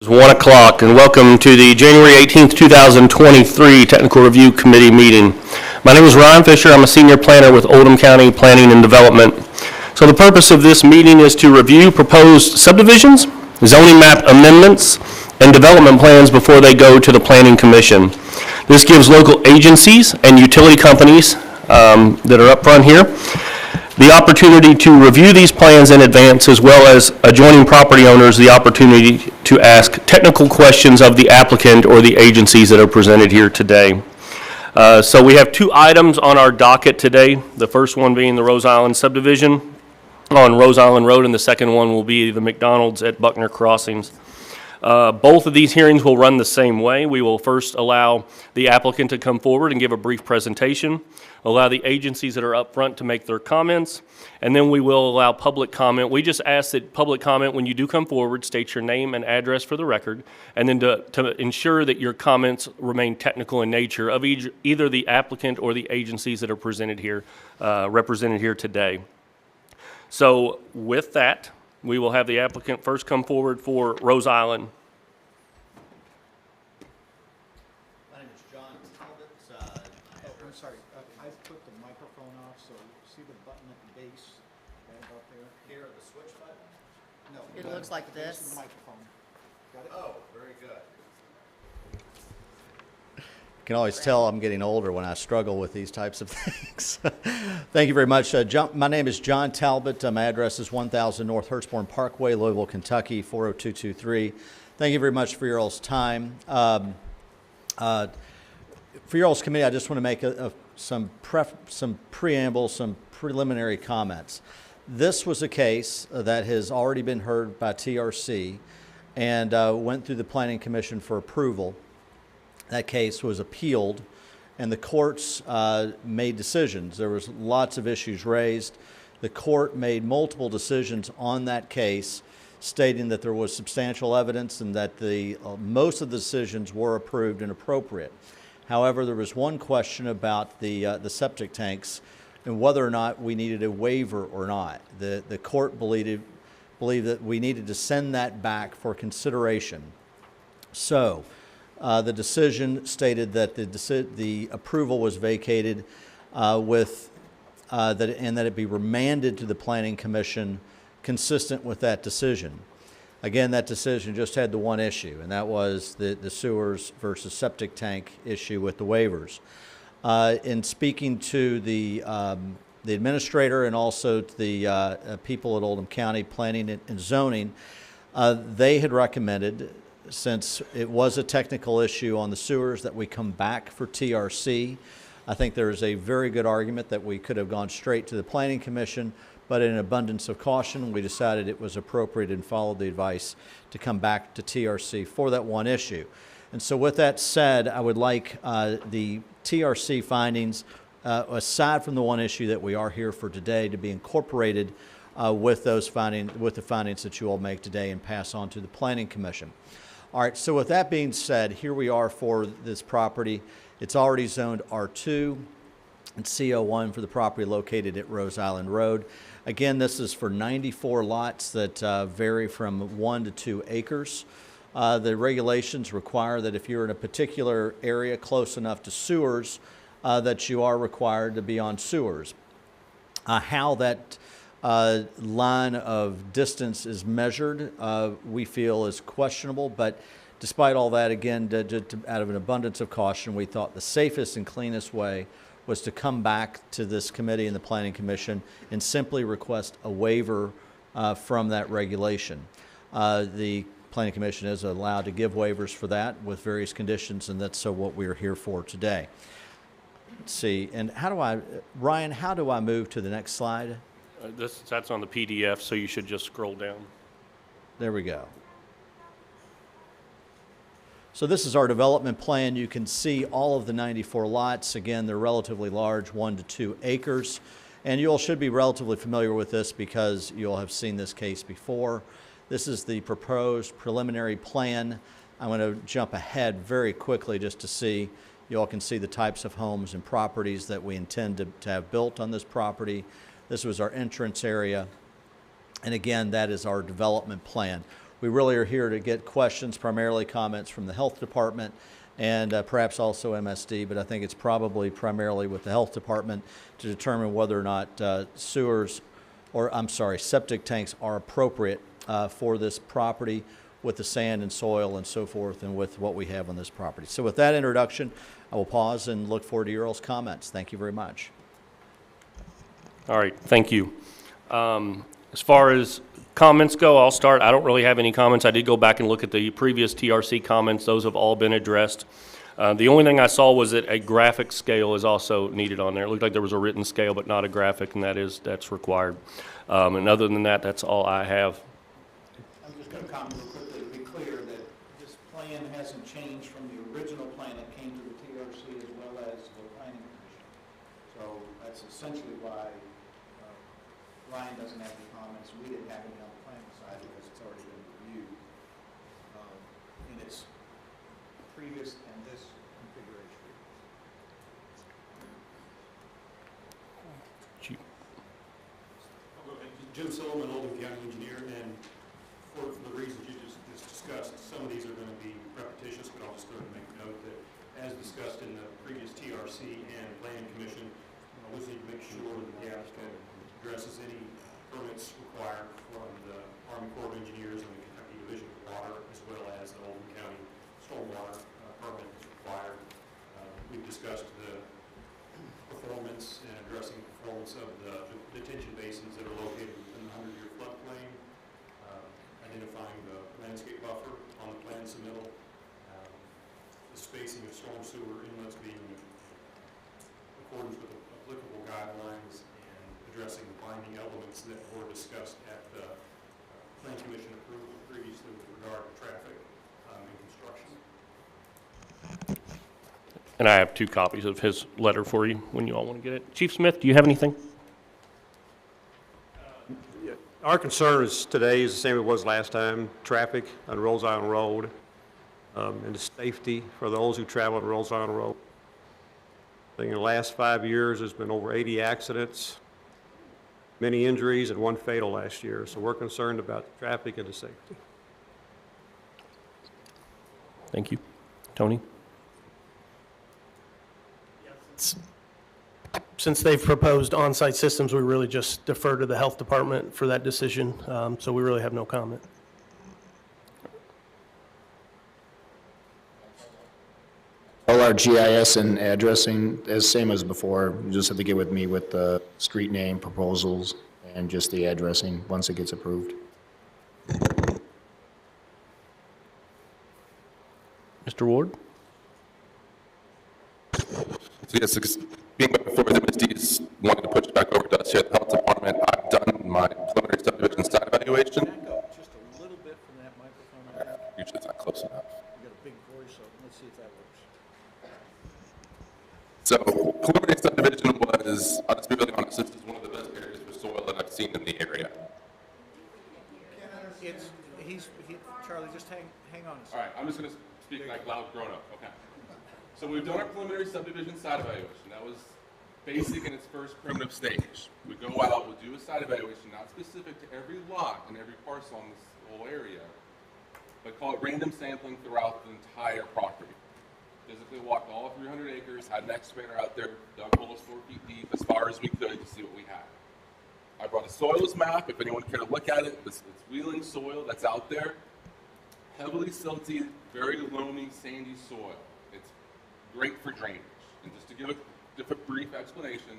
It's 1 o'clock, and welcome to the January 18th, 2023 Technical Review Committee meeting. My name is Ryan Fisher. I'm a senior planner with Oldham County Planning and Development. So the purpose of this meeting is to review proposed subdivisions, zoning map amendments, and development plans before they go to the Planning Commission. This gives local agencies and utility companies that are up front here the opportunity to review these plans in advance, as well as adjoining property owners the opportunity to ask technical questions of the applicant or the agencies that are presented here today. So we have two items on our docket today. The first one being the Rose Island subdivision on Rose Island Road, and the second one will be the McDonald's at Buckner Crossings. Both of these hearings will run the same way. We will first allow the applicant to come forward and give a brief presentation, allow the agencies that are up front to make their comments, and then we will allow public comment. We just ask that public comment, when you do come forward, state your name and address for the record, and then to ensure that your comments remain technical in nature of either the applicant or the agencies that are represented here today. So with that, we will have the applicant first come forward for Rose Island. My name is John Talbot. I'm sorry, I put the microphone off, so see the button at the base right up there? Here, the switch button? No. It looks like the base of this. the microphone. Got it? Oh, very good. You can always tell I'm getting older when I struggle with these types of things. Thank you very much. My name is John Talbot. My address is 1000 North Hurstbourne Parkway, Louisville, Kentucky, 40223. Thank you very much for your all's time. For your all's committee, I just want to make some preamble, some preliminary comments. This was a case that has already been heard by TRC and went through the Planning Commission for approval. That case was appealed, and the courts made decisions. There was lots of issues raised. The court made multiple decisions on that case, stating that there was substantial evidence and that most of the decisions were approved and appropriate. However, there was one question about the septic tanks and whether or not we needed a waiver or not. The court believed that we needed to send that back for consideration. So the decision stated that the approval was vacated and that it be remanded to the Planning Commission consistent with that decision. Again, that decision just had the one issue, and that was the sewers versus septic tank issue with the waivers. In speaking to the administrator and also to the people at Oldham County Planning and Zoning, they had recommended, since it was a technical issue on the sewers, that we come back for TRC. I think there is a very good argument that we could have gone straight to the Planning Commission, but in an abundance of caution, we decided it was appropriate and followed the advice to come back to TRC for that one issue. And so with that said, I would like the TRC findings, aside from the one issue that we are here for today, to be incorporated with the findings that you all make today and pass on to the Planning Commission. All right, so with that being said, here we are for this property. It's already zoned R2 and CO1 for the property located at Rose Island Road. Again, this is for 94 lots that vary from 1 to 2 acres. The regulations require that if you're in a particular area close enough to sewers, that you are required to be on sewers. How that line of distance is measured, we feel is questionable, but despite all that, again, out of an abundance of caution, we thought the safest and cleanest way was to come back to this committee and the Planning Commission and simply request a waiver from that regulation. The Planning Commission is allowed to give waivers for that with various conditions, and that's what we're here for today. Let's see, and Ryan, how do I move to the next slide? That's on the PDF, so you should just scroll down. There we go. So this is our development plan. You can see all of the 94 lots. Again, they're relatively large, 1 to 2 acres. And you all should be relatively familiar with this because you all have seen this case before. This is the proposed preliminary plan. I'm going to jump ahead very quickly just to see, you all can see the types of homes and properties that we intend to have built on this property. This was our entrance area. And again, that is our development plan. We really are here to get questions, primarily comments from the health department and perhaps also MSD, but I think it's probably primarily with the health department to determine whether or not septic tanks are appropriate for this property with the sand and soil and so forth and with what we have on this property. So with that introduction, I will pause and look forward to your all's comments. Thank you very much. All right, thank you. As far as comments go, I'll start. I don't really have any comments. I did go back and look at the previous TRC comments. Those have all been addressed. The only thing I saw was that a graphic scale is also needed on there. It looked like there was a written scale, but not a graphic, and that's required. And other than that, that's all I have. I'm just going to comment real quickly to be clear that this plan hasn't changed from the original plan that came to the TRC as well as the Planning Commission. So that's essentially why Ryan doesn't have any comments. We didn't have any on the planning side because it's already been reviewed in its previous and this configuration. Jim Silverman, Oldham County Engineer, and for the reasons you just discussed, some of these are going to be repetitious, but I'll just go ahead and make note that, as discussed in the previous TRC and Planning Commission, we need to make sure that the applicant addresses any permits required from the Army Corps of Engineers and the Kentucky Division of Water, as well as the Oldham County stormwater permit is required. We've discussed the performance and addressing the performance of the detention basins that are located within the 100-year floodplain, identifying the landscape buffer on the plan submittal, the spacing of storm sewer inlets being in accordance with applicable guidelines, and addressing the binding elements that were discussed at the Plan Commission approval previously with regard to traffic and construction. And I have 2 copies of his letter for you when you all want to get it. Chief Smith, do you have anything? Our concern is today is the same as it was last time, traffic on Rolls Island Road, and the safety for those who travel on Rolls Island Road. I think in the last 5 years, there's been over 80 accidents, many injuries, and 1 fatal last year. So we're concerned about the traffic and the safety. Thank you. Tony? Since they've proposed on-site systems, we really just defer to the health department for that decision, so we really have no comment. All our GIS and addressing is same as before. You just have to get with me with the street name proposals and just the addressing once it gets approved. Mr. Ward? So yes, being back before the MSD's wanted to push it back over to us here at the health department. I've done my preliminary subdivision site evaluation. Back up just a little bit from that microphone. I think. Usually it's not close enough. You got a big voice, so let's see if that works. So preliminary subdivision was, I'll just be really honest, this is one of the best areas for soil that I've seen in the area. Charlie, just hang on a All second. right, I'm just going to speak like loud grown up, okay? So we've done our preliminary subdivision site evaluation. That was basic in its first primitive stage. We go out, we'll do a site evaluation, not specific to every lot and every parcel in this whole area, but call it random sampling throughout the entire property. Physically walked all 300 acres, had an excavator out there, dug holes 4 feet deep as far as we could to see what we had. I brought a soils map, if anyone cared to look at it. It's wheeling soil that's out there. Heavily silty, very loamy, sandy soil. It's great for drainage. And just to give a brief explanation,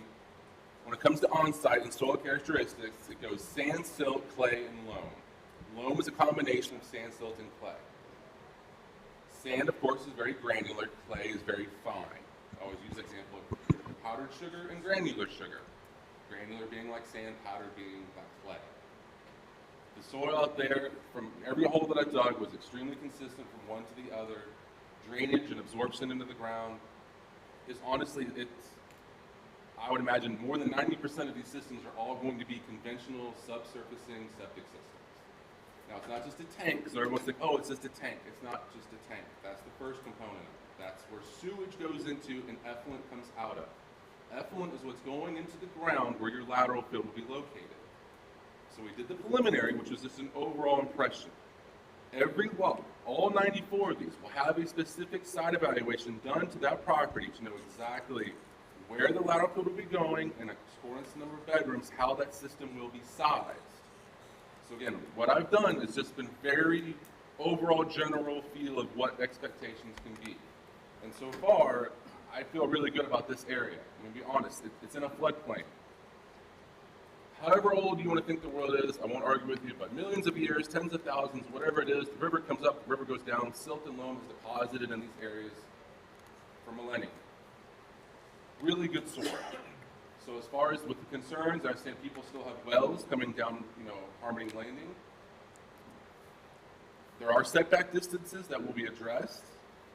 when it comes to on-site and soil characteristics, it goes sand, silt, clay, and loam. Loam is a combination of sand, silt, and clay. Sand, of course, is very granular. Clay is very fine. I always use the example of powdered sugar and granular sugar. Granular being like sand, powdered being like clay. The soil out there, from every hole that I dug, was extremely consistent from one to the other. Drainage and absorption into the ground is honestly, I would imagine more than 90% of these systems are all going to be conventional subsurfacing septic systems. Now, it's not just a tank, because everyone's like, oh, it's just a tank. It's not just a tank. That's the first component of it. That's where sewage goes into and effluent comes out of. Effluent is what's going into the ground where your lateral field will be located. So we did the preliminary, which was just an overall impression. Every lot, all 94 of these, will have a specific site evaluation done to that property to know exactly where the lateral field will be going and according to the number of bedrooms, how that system will be sized. So again, what I've done is just been very overall general feel of what expectations can be. And so far, I feel really good about this area. I'm gonna be honest, it's in a floodplain. However old you want to think the world is, I won't argue with you, but millions of years, tens of thousands, whatever it is, the river comes up, the river goes down, silt and loam is deposited in these areas for millennia. Really good soil. So as far as with the concerns, I understand people still have wells coming down, Harmony Landing. There are setback distances that will be addressed.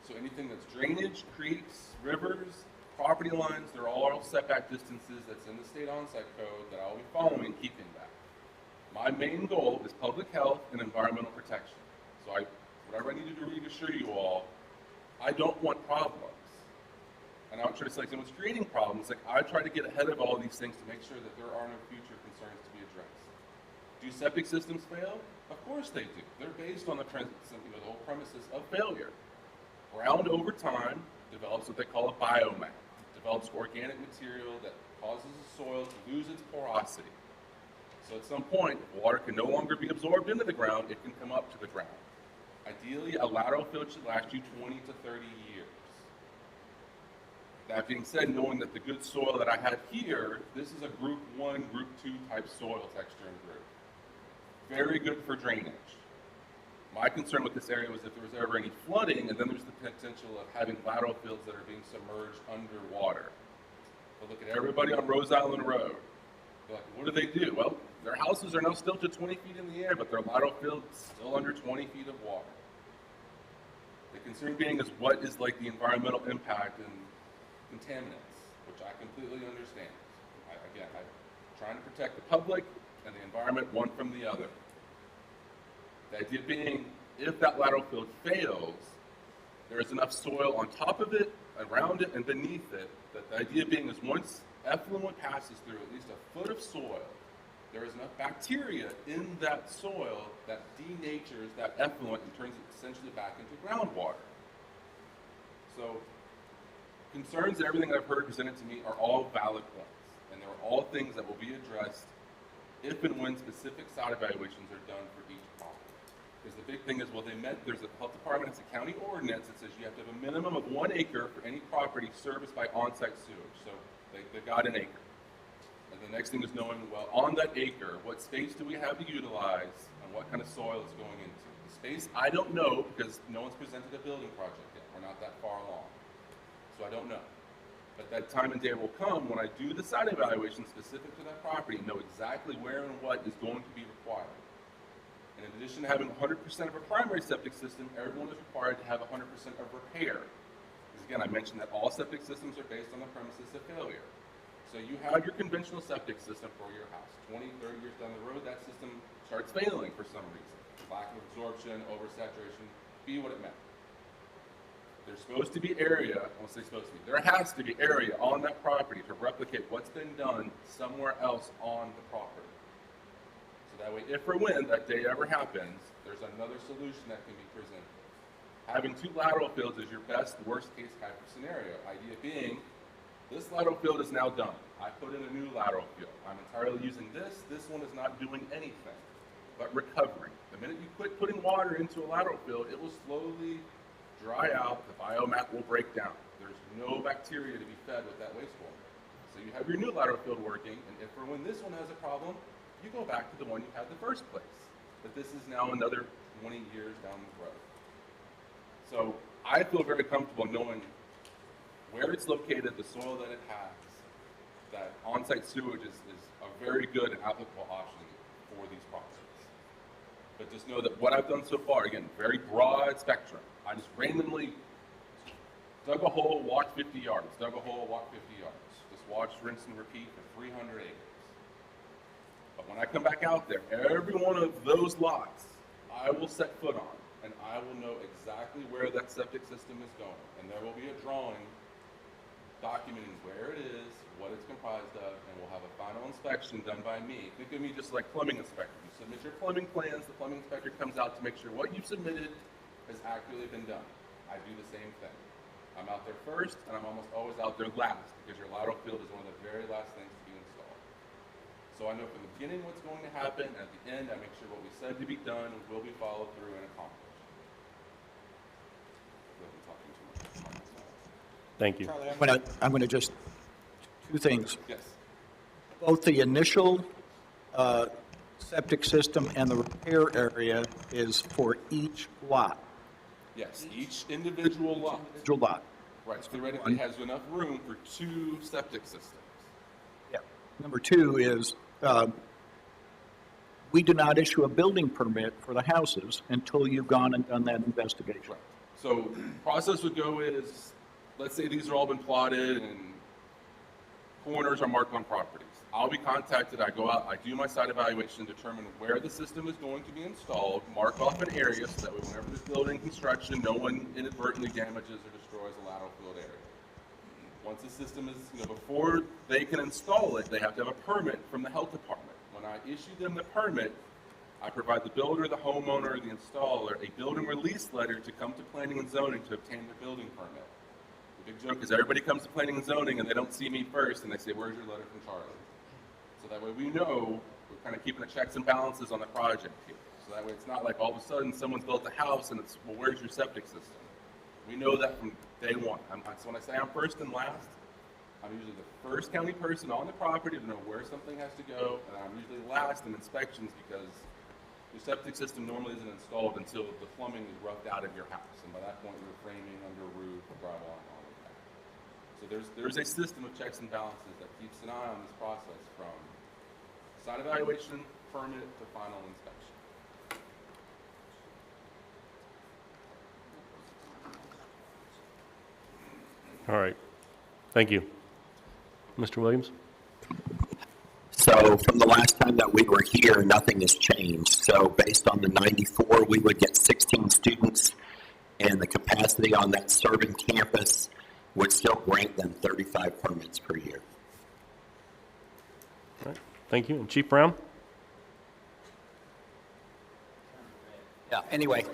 So anything that's drainage, creeks, rivers, property lines, they're all setback distances that's in the state onsite code that I'll be following, keeping that. My main goal is public health and environmental protection. So whatever I need to do to reassure you all, I don't want problems. And I would try to say, someone's creating problems, I try to get ahead of all these things to make sure that there are no future concerns to be addressed. Do septic systems fail? Of course they do. They're based on the whole premises of failure. Ground over time develops what they call a biomass. It develops organic material that causes the soil to lose its porosity. So at some point, if water can no longer be absorbed into the ground, it can come up to the ground. Ideally, a lateral field should last you 20 to 30 years. That being said, knowing that the good soil that I had here, this is a group 1, group 2 type soil texture and group. Very good for drainage. My concern with this area was if there was ever any flooding, and then there's the potential of having lateral fields that are being submerged underwater. But look at everybody on Rose Island Road. They're like, what do? Well, their houses are now still to 20 feet in the air, but their lateral field is still under 20 feet of water. The concern being is what is like the environmental impact and contaminants, which I completely understand. I'm trying to protect the public and the environment one from the other. The idea being, if that lateral field fails, there is enough soil on top of it, around it, and beneath it, that the idea being is once effluent passes through at least a foot of soil, there is enough bacteria in that soil that denatures that effluent and turns it essentially back into groundwater. So concerns and everything I've heard presented to me are all valid points, and they're all things that will be addressed if and when specific site evaluations are done for each property. Because the big thing is, well, there's a health department, it's a county ordinance that says you have to have a minimum of 1 acre for any property serviced by on-site sewage. So they got an acre. And the next thing is knowing, well, on that acre, what space do we have to utilize and what kind of soil is going into? The space, I don't know because no one's presented a building project yet. We're not that far along. So I don't know. But that time and day will come when I do the site evaluation specific to that property and know exactly where and what is going to be required. And in addition to having 100% of a primary septic system, everyone is required to have 100% of repair. Because again, I mentioned that all septic systems are based on the premises of failure. So you have your conventional septic system for your house. 20, 30 years down the road, that system starts failing for some reason. Lack of absorption, oversaturation, be what it meant. There's supposed to be area, I won't say supposed to be, there has to be area on that property to replicate what's been done somewhere else on the property. So that way, if or when that day ever happens, there's another solution that can be presented. Having 2 lateral fields is your best, worst case type of scenario. Idea being, this lateral field is now done. I put in a new lateral field. I'm entirely using this. This one is not doing anything but recovering. The minute you quit putting water into a lateral field, it will slowly dry out, the biomass will break down. There's no bacteria to be fed with that wastewater. So you have your new lateral field working, and if or when this one has a problem, you go back to the one you had in the first place. But this is now another 20 years down the road. So I feel very comfortable knowing where it's located, the soil that it has, that on-site sewage is a very good and applicable option for these properties. But just know that what I've done so far, again, very broad spectrum. I just randomly dug a hole, walked 50 yards, dug a hole, walked 50 yards. Just watch, rinse, and repeat for 300 acres. But when I come back out there, every one of those lots, I will set foot on, and I will know exactly where that septic system is going. And there will be a drawing documenting where it is, what it's comprised of, and we'll have a final inspection done by me. Think of me just like plumbing inspector. You submit your plumbing plans, the plumbing inspector comes out to make sure what you've submitted has accurately been done. I do the same thing. I'm out there first, and I'm almost always out there last, because your lateral field is one of the very last things to be installed. So I know from the beginning what's going to happen, and at the end, I make sure what we said to be done will be followed through and accomplished. I'm talking too much. Thank you. Charlie, I'm going to just, two things. Yes. Both the initial septic system and the repair area is for each lot, Yes, each individual lot. individual lot. Right, theoretically has enough room for 2 septic systems. Yeah. Number two is, we do not issue a building permit for the houses until you've gone and done that investigation. Right. So process would go is, let's say these are all been plotted and corners are marked on properties. I'll be contacted, I go out, I do my site evaluation, determine where the system is going to be installed, mark off an area so that way whenever there's building construction, no one inadvertently damages or destroys a lateral field area. Once the system is, before they can install it, they have to have a permit from the health department. When I issue them the permit, I provide the builder, the homeowner, the installer, a building release letter to come to planning and zoning to obtain their building permit. The big joke is everybody comes to planning and zoning and they don't see me first and they say, where's your letter from Charlie? So that way we know we're kind of keeping the checks and balances on the project here. So that way it's not like all of a sudden someone's built a house and it's, well, where's your septic system? We know that from day one. So when I say I'm first and last, I'm usually the first county person on the property to know where something has to go, and I'm usually last in inspections because your septic system normally isn't installed until the plumbing is roughed out of your house, and by that point you're framing under a roof, drywall, and all of that. So there's a system of checks and balances that keeps an eye on this process from site evaluation, permit, to final inspection. All right. Thank you. Mr. Williams? So from the last time that we were here, nothing has changed. So based on the 94, we would get 16 students, and the capacity on that serving campus would still grant them 35 permits per year. All right. Thank you. And Chief Brown? Yeah, anyway,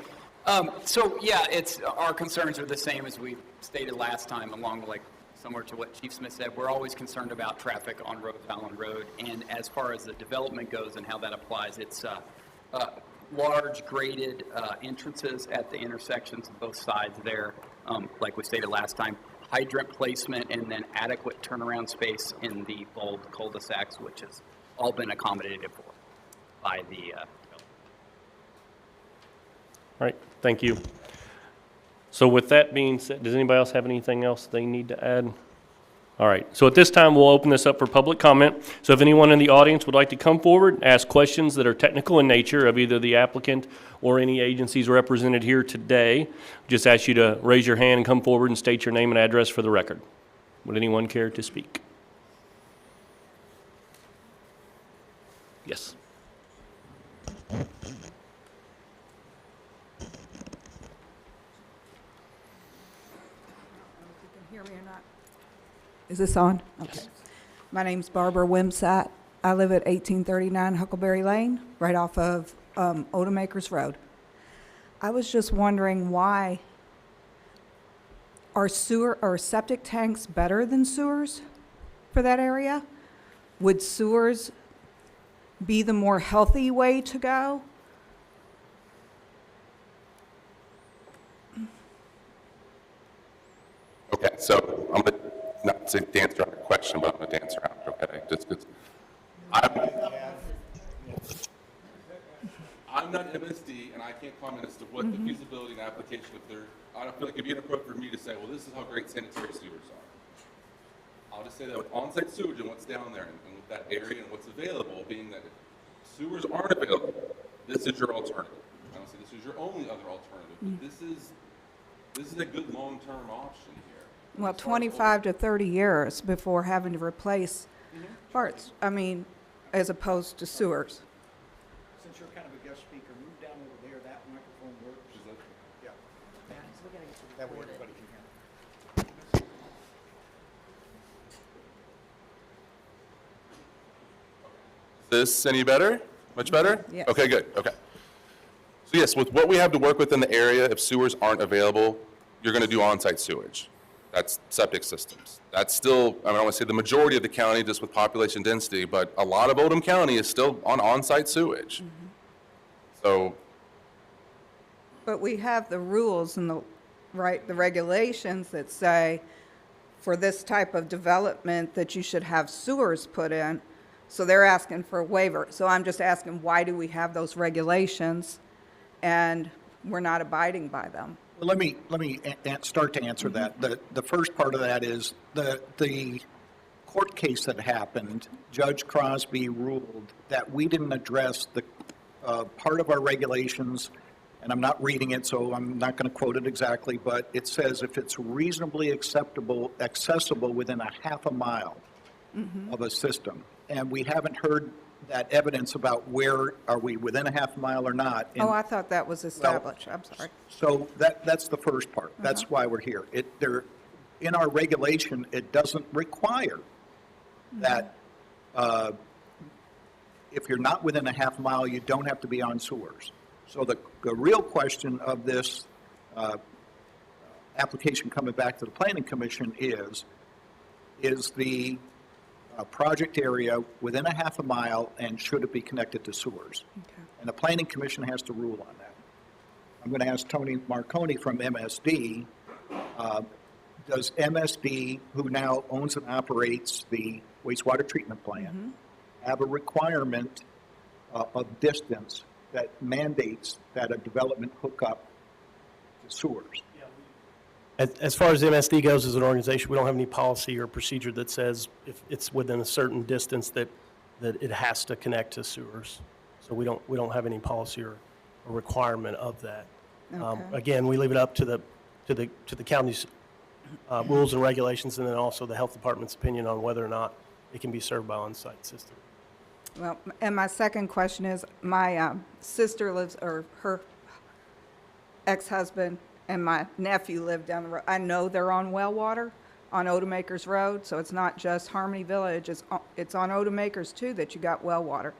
it's, our concerns are the same as we stated last time, along like similar to what Chief Smith said. We're always concerned about traffic on Rose Island Road, and as far as the development goes and how that applies, it's large graded entrances at the intersections of both sides there, like we stated last time, hydrant placement, and then adequate turnaround space in the bold cul-de-sacs, which has all been accommodated for by the developer. All right. Thank you. So with that being said, does anybody else have anything else they need to add? All right. So at this time, we'll open this up for public comment. So if anyone in the audience would like to come forward and ask questions that are technical in nature of either the applicant or any agencies represented here today, just ask you to raise your hand and come forward and state your name and address for the record. Would anyone care to speak? Yes. Hear me or not? Is this on? Okay. My name's Barbara Wimsatt. I live at 1839 Huckleberry Lane, right off of Oldham Acres Road. I was just wondering why are septic tanks better than sewers for that area? Would sewers be the more healthy way to go? Okay, so I'm going to not say dance around your question, but I'm going to dance around it, okay? Just because I'm not MSD, and I can't comment as to what the feasibility and application of their, I don't feel like it'd be inappropriate for me to say, well, this is how great sanitary sewers are. I'll just say that with on-site sewage and what's down there, and with that area and what's available, being that if sewers aren't available, this is your alternative. I don't say this is your only other alternative, but this is a good long-term option here. Well, 25 to 30 years before having to replace parts, I mean, as opposed to sewers. Since you're kind of a guest speaker, move down over there, that microphone works. Is that- Yeah. That way everybody can hear. This any better? Much better? Yes. Okay, good, okay. So yes, with what we have to work with in the area, if sewers aren't available, you're gonna do on-site sewage. That's septic systems. That's still, I don't wanna say the majority of the county just with population density, but a lot of Oldham County is still on on-site sewage. So, But we have the rules and the regulations that say for this type of development that you should have sewers put in. So they're asking for a waiver. So I'm just asking, why do we have those regulations and we're not abiding by them? Well, let me start to answer that. The first part of that is the court case that happened, Judge Crosby ruled that we didn't address the part of our regulations, and I'm not reading it, so I'm not going to quote it exactly, but it says if it's reasonably accessible within a half a mile of a system, and we haven't heard that evidence about where are we within a half mile or not. Oh, I thought that was established. I'm sorry. So that's the first part. That's why we're here. In our regulation, it doesn't require that if you're not within a half mile, you don't have to be on sewers. So the real question of this application coming back to the Planning Commission is the project area within a half a mile, and should it be connected to sewers? Okay. And the Planning Commission has to rule on that. I'm going to ask Tony Marconi from MSD, does MSD, who now owns and operates the wastewater treatment plant, have a requirement of distance that mandates that a development hook up to sewers? As far as MSD goes as an organization, we don't have any policy or procedure that says if it's within a certain distance that it has to connect to sewers. So we don't have any policy or requirement of that. Okay. Again, we leave it up to the county's rules and regulations, and then also the health department's opinion on whether or not it can be served by on-site system. Well, and my second question is, my sister lives, or her ex-husband and my nephew live down the road. I know they're on well water on Oldham Acres Road, so it's not just Harmony Village, it's on Oldham Acres too that you got well water.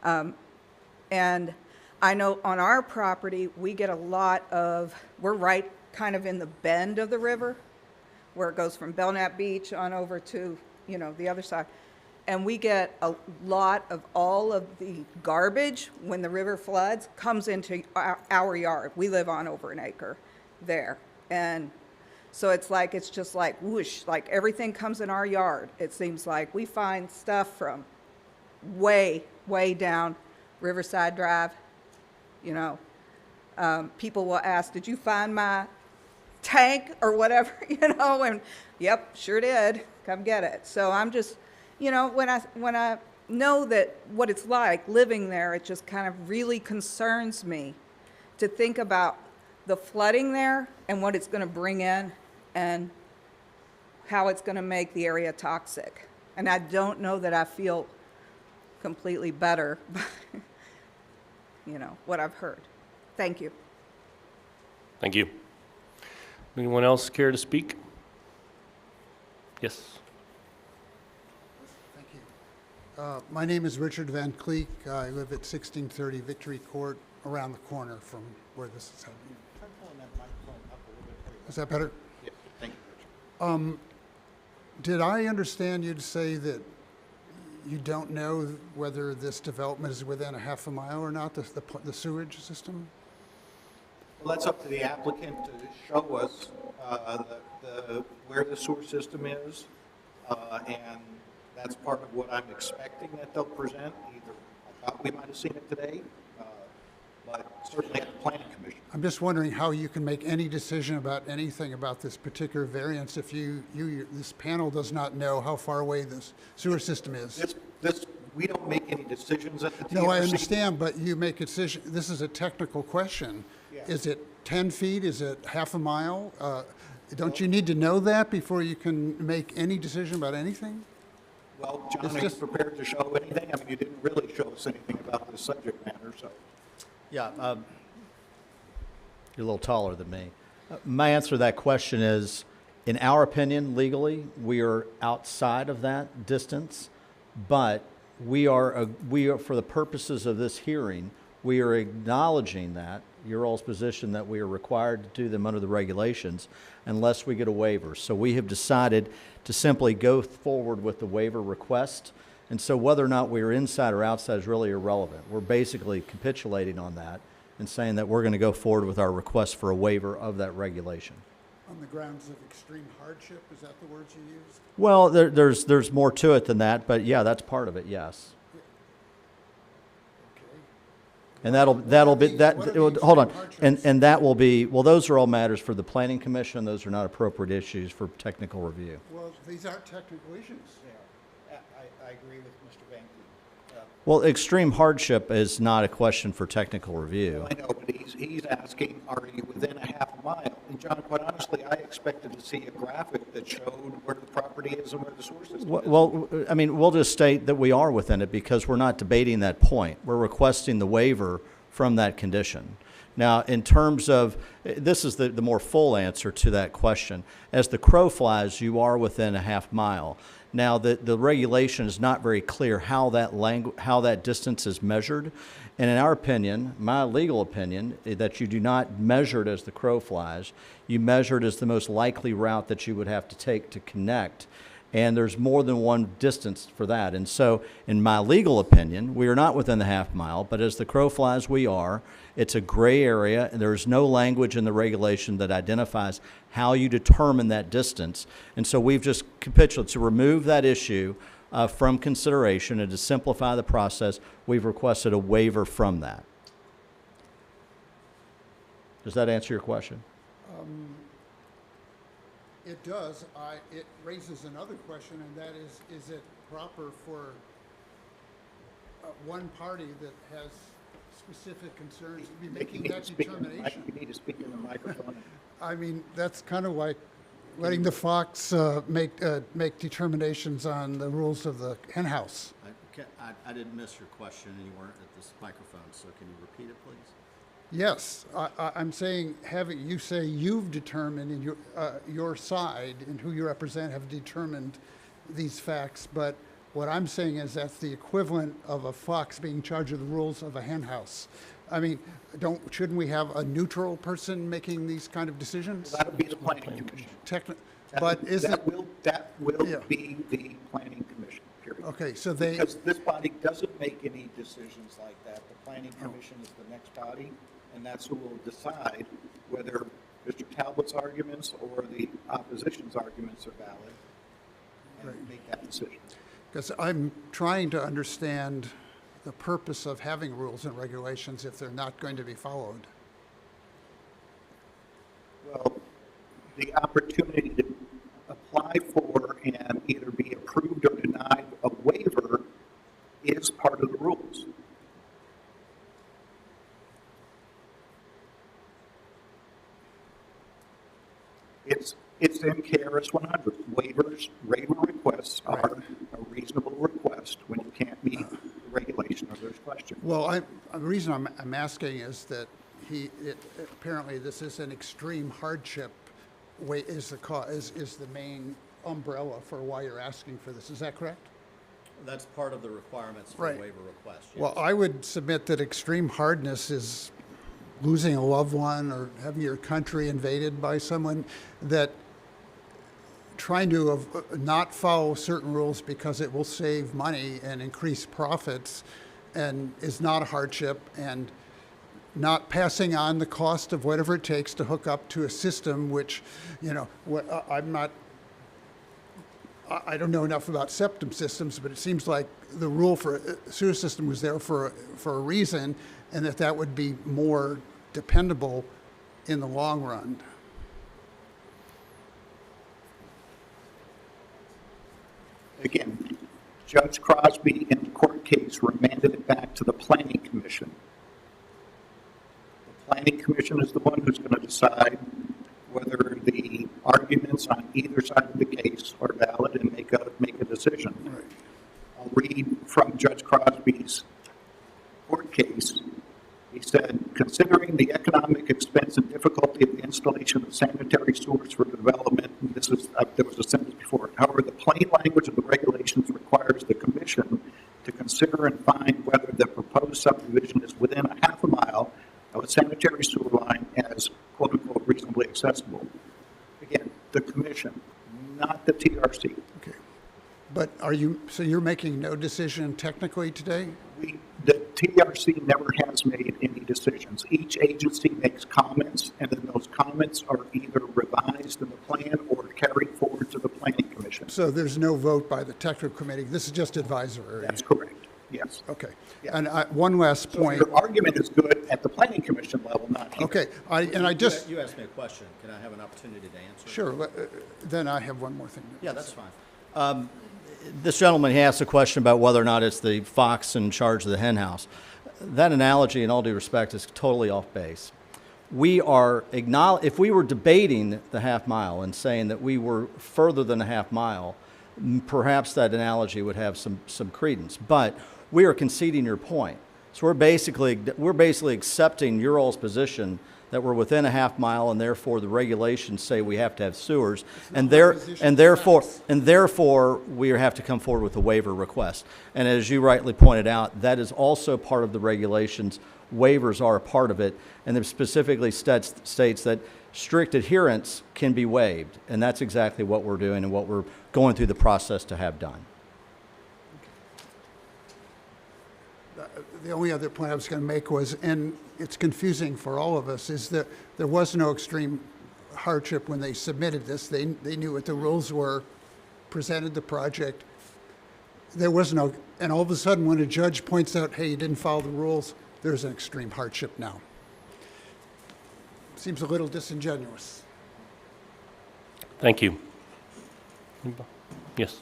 And I know on our property, we get a lot of, we're right kind of in the bend of the river, where it goes from Belknap Beach on over to, the other side. And we get a lot of all of the garbage when the river floods comes into our yard. We live on over an acre there. And so it's just like whoosh, like everything comes in our yard. It seems like we find stuff from way, way down Riverside Drive. People will ask, did you find my tank or whatever, and yep, sure did. Come get it. So I'm just, when I know that what it's like living there, it just kind of really concerns me to think about the flooding there and what it's going to bring in and how it's going to make the area toxic. And I don't know that I feel completely better by, what I've heard. Thank you. Thank you. Anyone else care to speak? Yes. Thank you. My name is Richard Van Cleek. I live at 1630 Victory Court, around the corner from where this is happening. Try pulling that microphone up a little bit. Is that better? Yeah, thank you, Richard. Did I understand you to say that you don't know whether this development is within a half a mile or not, the sewage system? Well, that's up to the applicant to show us where the sewer system is, and that's part of what I'm expecting that they'll present. Either I thought we might have seen it today, but certainly at the Planning Commission. I'm just wondering how you can make any decision about anything about this particular variance if this panel does not know how far away this sewer system is. We don't make any decisions at the TRC. No, I understand, but you make a decision. This is a technical question. Yeah. Is it 10 feet? Is it half a mile? Don't you need to know that before you can make any decision about anything? Well, John, are you prepared to show anything? I mean, you didn't really show us anything about this subject matter, so. Yeah, you're a little taller than me. My answer to that question is, in our opinion, legally, we are outside of that distance, but we are, for the purposes of this hearing, we are acknowledging that, your all's position that we are required to do them under the regulations unless we get a waiver. So we have decided to simply go forward with the waiver request. And so whether or not we are inside or outside is really irrelevant. We're basically capitulating on that and saying that we're going to go forward with our request for a waiver of that regulation. On the grounds of extreme hardship, is that the words you used? Well, there's more to it than that, but yeah, that's part of it, yes. Okay. And that'll be, What that, are the hold on, extreme and hardships? that will be, well, those are all matters for the Planning Commission. Those are not appropriate issues for technical review. Well, these aren't technical issues. I agree with Mr. Banky. Well, extreme hardship is not a question for technical review. I know, but he's asking, are you within a half a mile? And John, quite honestly, I expected to see a graphic that showed where the property is and where the sewer system is. Well, I mean, we'll just state that we are within it because we're not debating that point. We're requesting the waiver from that condition. Now, in terms of, this is the more full answer to that question. As the crow flies, you are within a half mile. Now, the regulation is not very clear how that distance is measured. And in our opinion, my legal opinion, that you do not measure it as the crow flies. You measure it as the most likely route that you would have to take to connect. And there's more than one distance for that. And so, in my legal opinion, we are not within the half mile, but as the crow flies, we are. It's a gray area, and there's no language in the regulation that identifies how you determine that distance. And so we've just capitulated to remove that issue from consideration and to simplify the process. We've requested a waiver from that. Does that answer your question? It does. It raises another question, and that is it proper for one party that has specific concerns to be making that determination? You need to speak in the microphone. I mean, that's kind of like letting the fox make determinations on the rules of the hen house. I didn't miss your question, and you weren't at this microphone, so can you repeat it, please? Yes, I'm saying, you say you've determined in your side and who you represent have determined these facts, but what I'm saying is that's the equivalent of a fox being charged with the rules of a hen house. I mean, shouldn't we have a neutral person making these kind of decisions? That would be the planning commission. But isn't That will Yeah. be the planning commission, period. okay? So Because this body doesn't make any decisions like that. The planning Oh. commission is the next body, and that's who will decide whether Mr. Talbot's arguments or the opposition's arguments are valid and make that decision. because I'm trying to understand the purpose of having rules and regulations if they're not going to be followed. Well, the opportunity to apply for and either be approved or denied a waiver is part of the rules. It's in KRS 100. Waiver requests are a reasonable request when you can't meet the regulation or there's question. Well, the reason I'm asking is that apparently this is an extreme hardship is the main umbrella for why you're asking for this. Is that correct? That's part of the requirements for Right. a waiver request. Yes. Well, I would submit that extreme hardness is losing a loved one or having your country invaded by someone, that trying to not follow certain rules because it will save money and increase profits and is not a hardship, and not passing on the cost of whatever it takes to hook up to a system which, I don't know enough about septum systems, but it seems like the rule for a sewer system was there for a reason, and that would be more dependable in the long run. Again, Judge Crosby in the court case remanded it back to the planning commission. The planning commission is the one who's going to decide whether the arguments on either side of the case are valid and make a decision. Right. I'll read from Judge Crosby's court case. He said, considering the economic expense and difficulty of the installation of sanitary sewers for development, and there was a sentence before it. However, the plain language of the regulations requires the commission to consider and find whether the proposed subdivision is within a half a mile of a sanitary sewer line as quote-unquote reasonably accessible. Again, the commission, not the TRC. Okay. But so you're making no decision technically today? The TRC never has made any decisions. Each agency makes comments, and then those comments are either revised in the plan or carried forward to the planning commission. So there's no vote by the technical committee? This is just advisory? That's correct, yes. Okay. Yeah. And one last So point. your argument is good at the planning commission level, not here. Okay, You asked me a question. Can I have an opportunity to answer? Sure, then I have one more thing. Yeah, that's fine. This gentleman, he asked a question about whether or not it's the fox in charge of the hen house. That analogy, in all due respect, is totally off base. If we were debating the half mile and saying that we were further than a half mile, perhaps that analogy would have some credence. But we are conceding your point. So we're basically accepting your all's position that we're within a half mile, and therefore the regulations say we have to have sewers, and therefore we have to come forward with a waiver request. And as you rightly pointed out, that is also part of the regulations. Waivers are a part of it, and it specifically states that strict adherence can be waived, and that's exactly what we're doing and what we're going through the process to have done. The only other point I was going to make was, and it's confusing for all of us, is that there was no extreme hardship when they submitted this. They knew what the rules were, presented the project. There was no, and all of a sudden when a judge points out, hey, you didn't follow the rules, there's an extreme hardship now. Seems a little disingenuous. Thank you. Yes.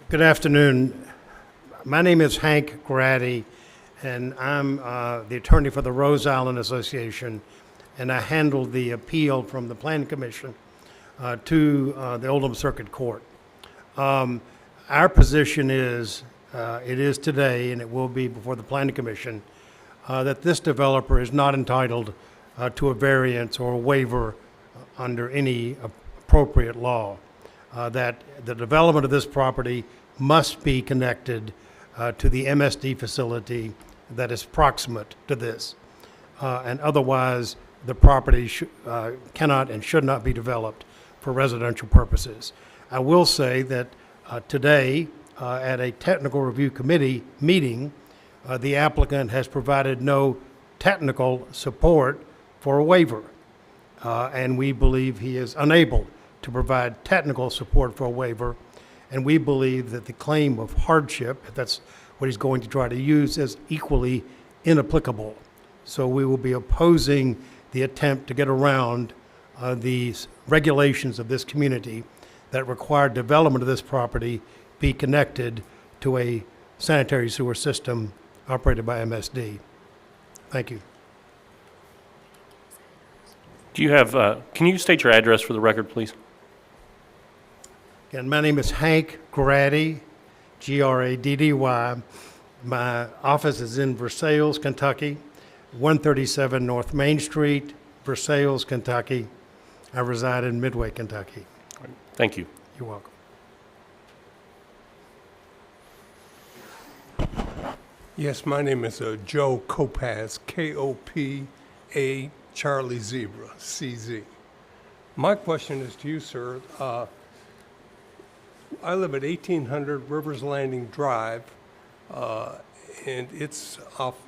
Good afternoon. My name is Hank Grady, and I'm the attorney for the Rose Island Association, and I handled the appeal from the Planning Commission to the Oldham Circuit Court. Our position is, it is today, and it will be before the Planning Commission, that this developer is not entitled to a variance or a waiver under any appropriate law. That the development of this property must be connected to the MSD facility that is proximate to this. And otherwise, the property cannot and should not be developed for residential purposes. I will say that today, at a technical review committee meeting, the applicant has provided no technical support for a waiver. And we believe he is unable to provide technical support for a waiver. And we believe that the claim of hardship, if that's what he's going to try to use, is equally inapplicable. So we will be opposing the attempt to get around these regulations of this community that require development of this property be connected to a sanitary sewer system operated by MSD. Thank you. Do you have, can you state your address for the record, please? Again, my name is Hank Grady, Graddy. My office is in Versailles, Kentucky, 137 North Main Street, Versailles, Kentucky. I reside in Midway, Kentucky. Thank you. You're welcome. Yes, my name is Joe Kopaz, K-O-P-A, Charlie Zebra, CZ. My question is to you, sir. I live at 1800 Rivers Landing Drive, and it's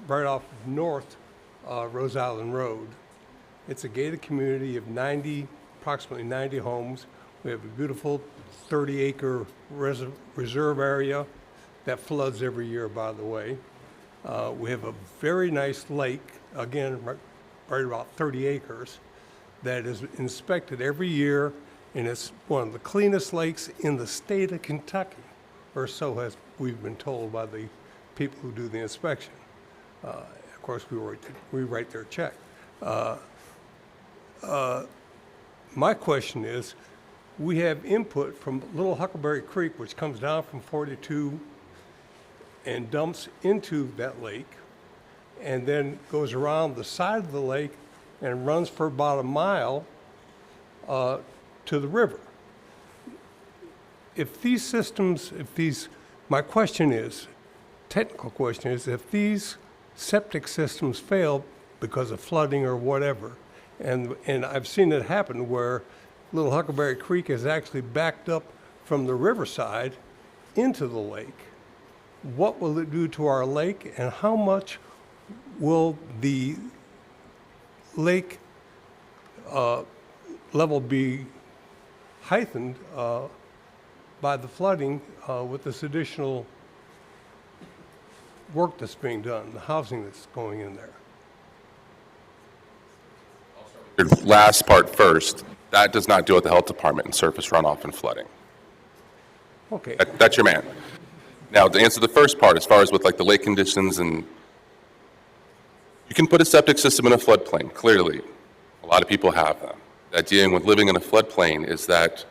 right off of North Rose Island Road. It's a gated community of approximately 90 homes. We have a beautiful 30-acre reserve area that floods every year, by the way. We have a very nice lake, again, right about 30 acres, that is inspected every year, and it's one of the cleanest lakes in the state of Kentucky, or so we've been told by the people who do the inspection. Of course, we write their check. My question is, we have input from Little Huckleberry Creek, which comes down from 42 and dumps into that lake, and then goes around the side of the lake and runs for about a mile to the river. if these systems, my question is, technical question is, if these septic systems fail because of flooding or whatever, and I've seen it happen where Little Huckleberry Creek is actually backed up from the riverside into the lake, what will it do to our lake, and how much will the lake level be heightened by the flooding with this additional work that's being done, the housing that's going in there? Your last part first, that does not deal with the health department and surface runoff and flooding. Okay. That's your man. Now, to answer the first part, as far as with like the lake conditions, and you can put a septic system in a floodplain, clearly. A lot of people have them. The idea with living in a floodplain is that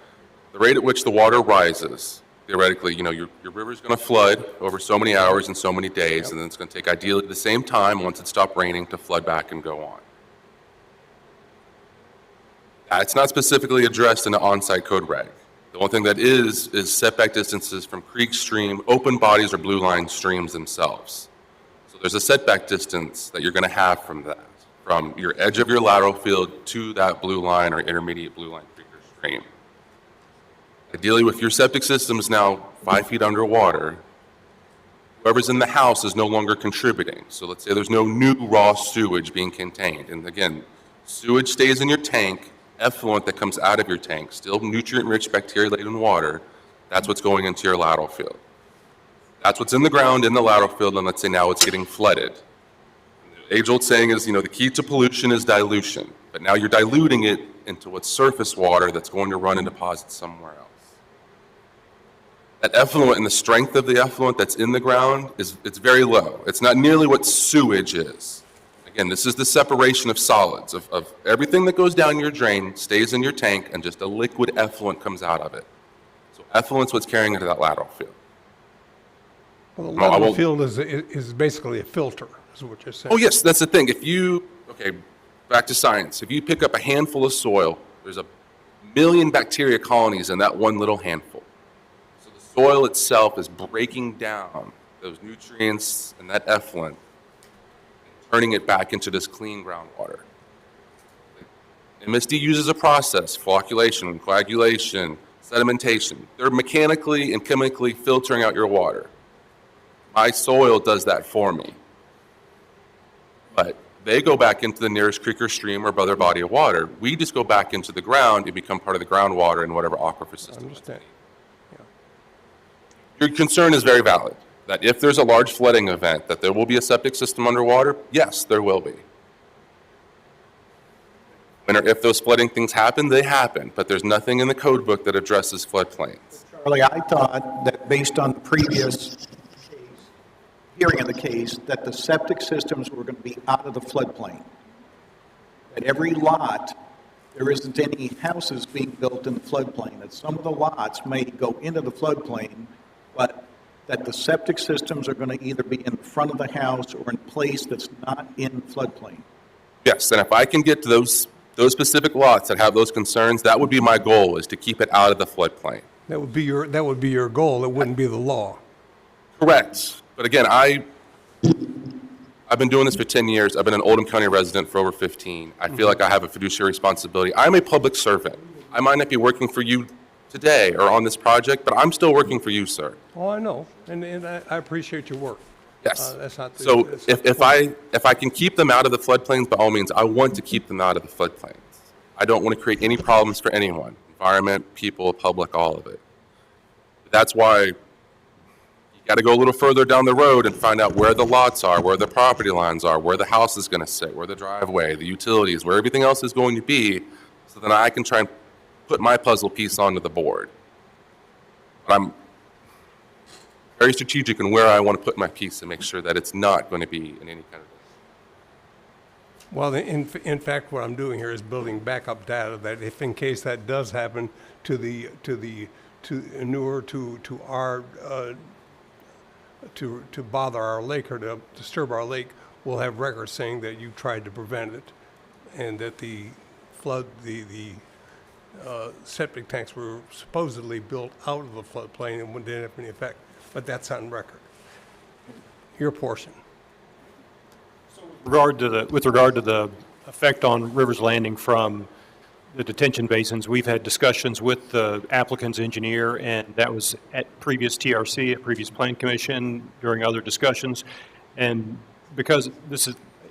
the rate at which the water rises, theoretically, you know, your river's going to flood over so many hours and so many days, and then it's going to take ideally the same time once it stopped raining to flood back and go on. It's not specifically addressed in the on-site code reg. The only thing that is setback distances from creek, stream, open bodies, or blue line streams themselves. So there's a setback distance that you're going to have from that, from your edge of your lateral field to that blue line or intermediate blue line creek or stream. Ideally, if your septic system is now 5 feet underwater, whoever's in the house is no longer contributing. So let's say there's no new raw sewage being contained. And again, sewage stays in your tank. Effluent that comes out of your tank, still nutrient-rich, bacteria-laden water, that's what's going into your lateral field. That's what's in the ground in the lateral field, and let's say now it's getting flooded. The age-old saying is, you know, the key to pollution is dilution, but now you're diluting it into what's surface water that's going to run and deposit somewhere else. That effluent and the strength of the effluent that's in the ground it's very low. It's not nearly what sewage is. Again, this is the separation of solids, of everything that goes down your drain stays in your tank and just a liquid effluent comes out of it. So effluent's what's carrying into that lateral field. Well, the lateral field is basically a filter, is what you're saying. Oh yes, that's the thing. Okay, back to science. If you pick up a handful of soil, there's 1 million bacteria colonies in that one little handful. So the soil itself is breaking down those nutrients and that effluent, turning it back into this clean groundwater. MSD uses a process, flocculation, coagulation, sedimentation. They're mechanically and chemically filtering out your water. My soil does that for me. But they go back into the nearest creek or stream or other body of water. We just go back into the ground and become part of the groundwater in whatever aquifer system. I understand. Your concern is very valid. That if there's a large flooding event, that there will be a septic system underwater? Yes, there will be. When or if those flooding things happen, they happen, but there's nothing in the code book that addresses floodplains. Charlie, I thought that based on the previous hearing of the case, that the septic systems were going to be out of the floodplain. That every lot, there isn't any houses being built in the floodplain, that some of the lots may go into the floodplain, but that the septic systems are going to either be in front of the house or in a place that's not in floodplain. Yes, and if I can get to those specific lots that have those concerns, that would be my goal, is to keep it out of the floodplain. That would be your goal. It wouldn't be the law. Correct. But again, I've been doing this for 10 years. I've been an Oldham County resident for over 15. I feel like I have a fiduciary responsibility. I'm a public servant. I might not be working for you today or on this project, but I'm still working for you, sir. Oh, I know, and I appreciate your work. Yes. That's not the, So that's not the point. if I can keep them out of the floodplains, by all means, I want to keep them out of the floodplains. I don't want to create any problems for anyone, environment, people, public, all of it. That's why you got to go a little further down the road and find out where the lots are, where the property lines are, where the house is going to sit, where the driveway, the utilities, where everything else is going to be, so then I can try and put my puzzle piece onto the board. But I'm very strategic in where I want to put my piece to make sure that it's not going to be in any kind of. Well, in fact, what I'm doing here is building backup data that if in case that does happen to bother our lake or to disturb our lake, we'll have records saying that you tried to prevent it, and that the flood, the septic tanks were supposedly built out of the floodplain and didn't have any effect, but that's on record. Your portion. With regard to the effect on Rivers Landing from the detention basins, we've had discussions with the applicant's engineer, and that was at previous TRC, at previous Plan Commission, during other discussions. And because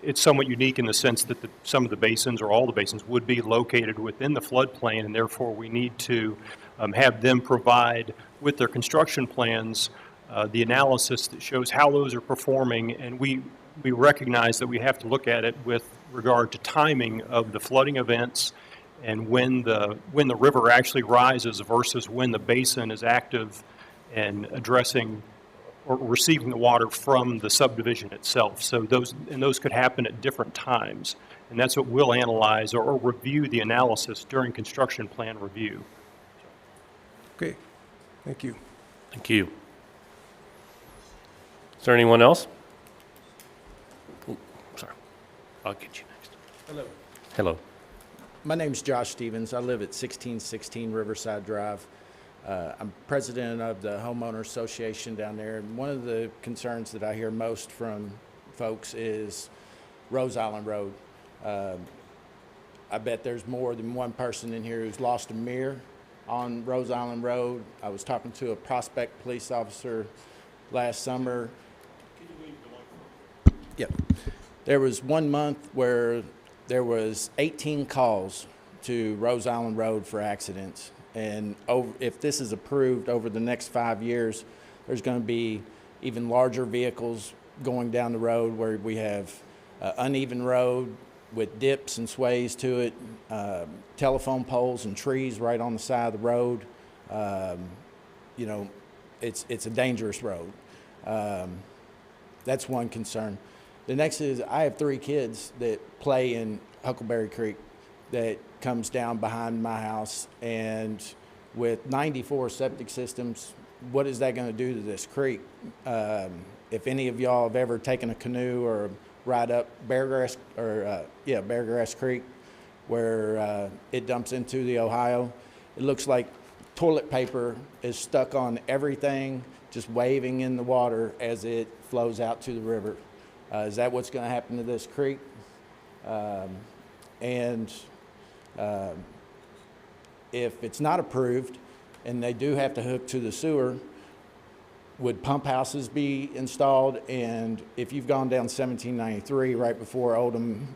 it's somewhat unique in the sense that some of the basins, or all the basins, would be located within the floodplain, and therefore we need to have them provide, with their construction plans, the analysis that shows how those are performing. And we recognize that we have to look at it with regard to timing of the flooding events and when the river actually rises versus when the basin is active and addressing or receiving the water from the subdivision itself. So those could happen at different times. And that's what we'll analyze or review the analysis during construction plan review. Okay, thank you. Thank you. Is there anyone else? Oh, sorry. I'll get you next. Hello. Hello. My name's Josh Stevens. I live at 1616 Riverside Drive. I'm president of the homeowner association down there. And one of the concerns that I hear most from folks is Rose Island Road. I bet there's more than one person in here who's lost a mirror on Rose Island Road. I was talking to a Prospect police officer last summer. Yep. There was 1 month where there was 18 calls to Rose Island Road for accidents. And if this is approved over the next 5 years, there's going to be even larger vehicles going down the road where we have uneven road with dips and sways to it, telephone poles and trees right on the side of the road. You know, it's a dangerous road. That's one concern. The next is I have 3 kids that play in Huckleberry Creek that comes down behind my house, and with 94 septic systems, what is that going to do to this creek? If any of y'all have ever taken a canoe or ride up Beargrass Creek, where it dumps into the Ohio, it looks like toilet paper is stuck on everything, just waving in the water as it flows out to the river. Is that what's going to happen to this creek? If it's not approved and they do have to hook to the sewer, would pump houses be installed? And if you've gone down 1793 right before Oldham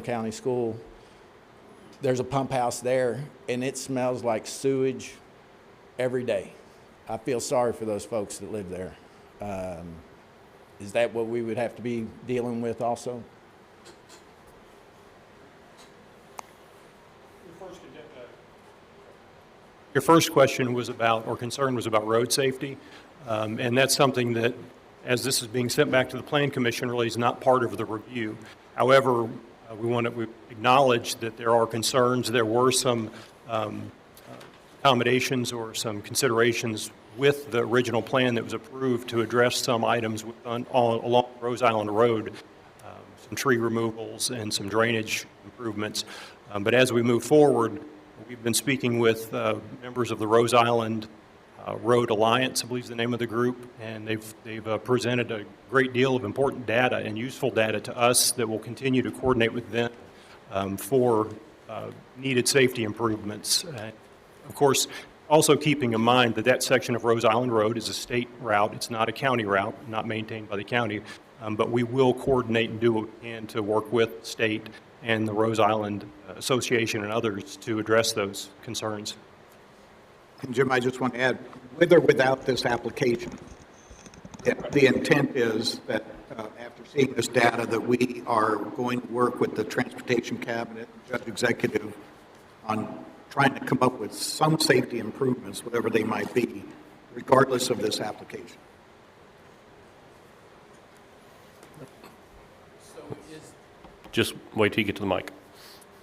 County School, there's a pump house there, and it smells like sewage every day. I feel sorry for those folks that live there. Is that what we would have to be dealing with also? Your first question was about, or concern was about road safety. And that's something that, as this is being sent back to the Plan Commission, really is not part of the review. However, we acknowledge that there are concerns. There were some accommodations or some considerations with the original plan that was approved to address some items along Rose Island Road, some tree removals and some drainage improvements. But as we move forward, we've been speaking with members of the Rose Island Road Alliance, I believe is the name of the group, and they've presented a great deal of important data and useful data to us that will continue to coordinate with them for needed safety improvements. Of course, also keeping in mind that that section of Rose Island Road is a state route. It's not a county route, not maintained by the county, but we will coordinate and do what we can to work with the state and the Rose Island Association and others to address those concerns. And Jim, I just want to add, with or without this application, the intent is that after seeing this data, that we are going to work with the Transportation Cabinet, Judge Executive, on trying to come up with some safety improvements, whatever they might be, regardless of this application. Just wait till you get to the mic.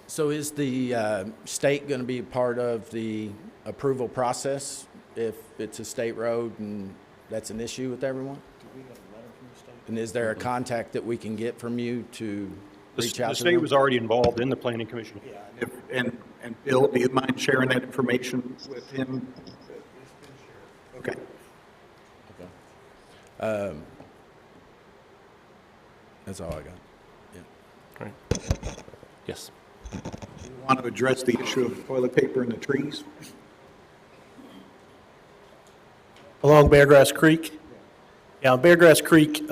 So is the state going to be part of the approval process if it's a state road and that's an issue with everyone? And is there a contact that we can get from you to reach out to them? The state was already involved in the Planning Commission. Yeah, And Bill, do you mind sharing that information with him? Okay. That's all I got. Yes. Do you want to address the issue of toilet paper in the trees? Along Beargrass Creek? Yeah, Beargrass Creek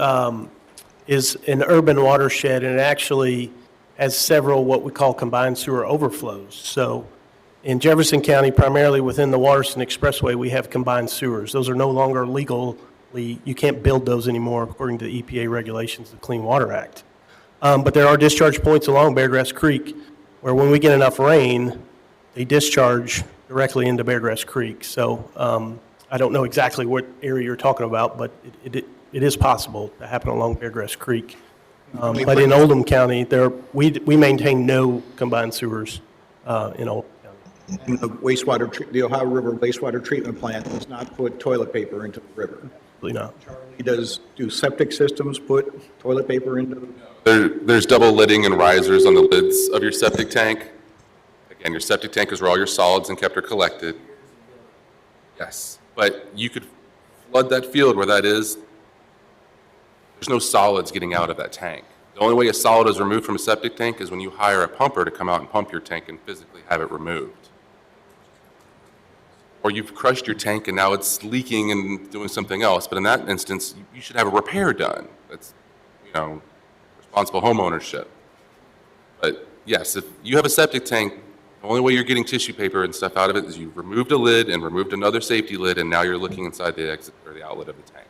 is an urban watershed, and it actually has several what we call combined sewer overflows. So in Jefferson County, primarily within the Waterston Expressway, we have combined sewers. Those are no longer legally, you can't build those anymore according to the EPA regulations, the Clean Water Act. But there are discharge points along Beargrass Creek where when we get enough rain, they discharge directly into Beargrass Creek. So I don't know exactly what area you're talking about, but it is possible to happen along Beargrass Creek. But in Oldham County, we maintain no combined sewers in Oldham County. And the Ohio River wastewater treatment plant does not put toilet paper into the river. Absolutely not. Do septic systems put toilet paper into the? There's double lidding and risers on the lids of your septic tank. Again, your septic tank is where all your solids and kept are collected. Yes, but you could flood that field where that is. There's no solids getting out of that tank. The only way a solid is removed from a septic tank is when you hire a pumper to come out and pump your tank and physically have it removed. Or you've crushed your tank and now it's leaking and doing something else, but in that instance, you should have a repair done. That's, responsible home ownership. But yes, if you have a septic tank, the only way you're getting tissue paper and stuff out of it is you've removed a lid and removed another safety lid, and now you're looking inside the exit or the outlet of the tank.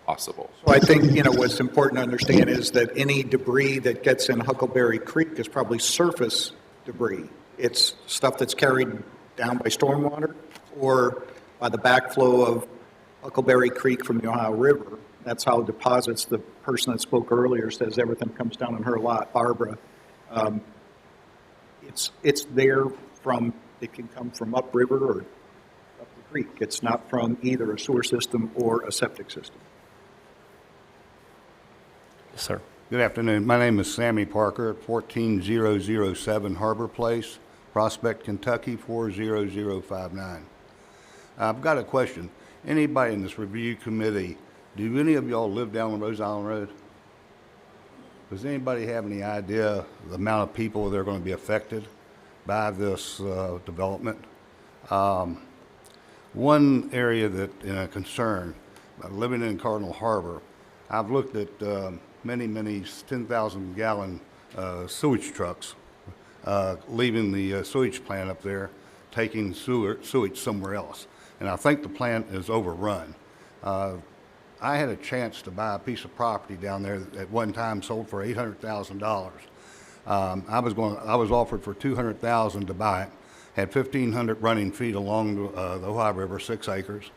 Possible. So I think, what's important to understand is that any debris that gets in Huckleberry Creek is probably surface debris. It's stuff that's carried down by stormwater or by the backflow of Huckleberry Creek from the Ohio River. That's how deposits, the person that spoke earlier says everything comes down on her lot, Barbara. It's there it can come from upriver or up the creek. It's not from either a sewer system or a septic system. Yes, sir. Good afternoon. My name is Sammy Parker at 14007 Harbor Place, Prospect, Kentucky 40059. I've got a question. Anybody in this review committee, do any of y'all live down on Rose Island Road? Does anybody have any idea the amount of people that are going to be affected by this development? One area that in a concern, living in Cardinal Harbor, I've looked at many 10,000 gallon sewage trucks leaving the sewage plant up there, taking sewage somewhere else. And I think the plant is overrun. I had a chance to buy a piece of property down there that at one time sold for $800,000. I was offered for $200,000 to buy it. Had 1,500 running feet along the Ohio River, 6 acres.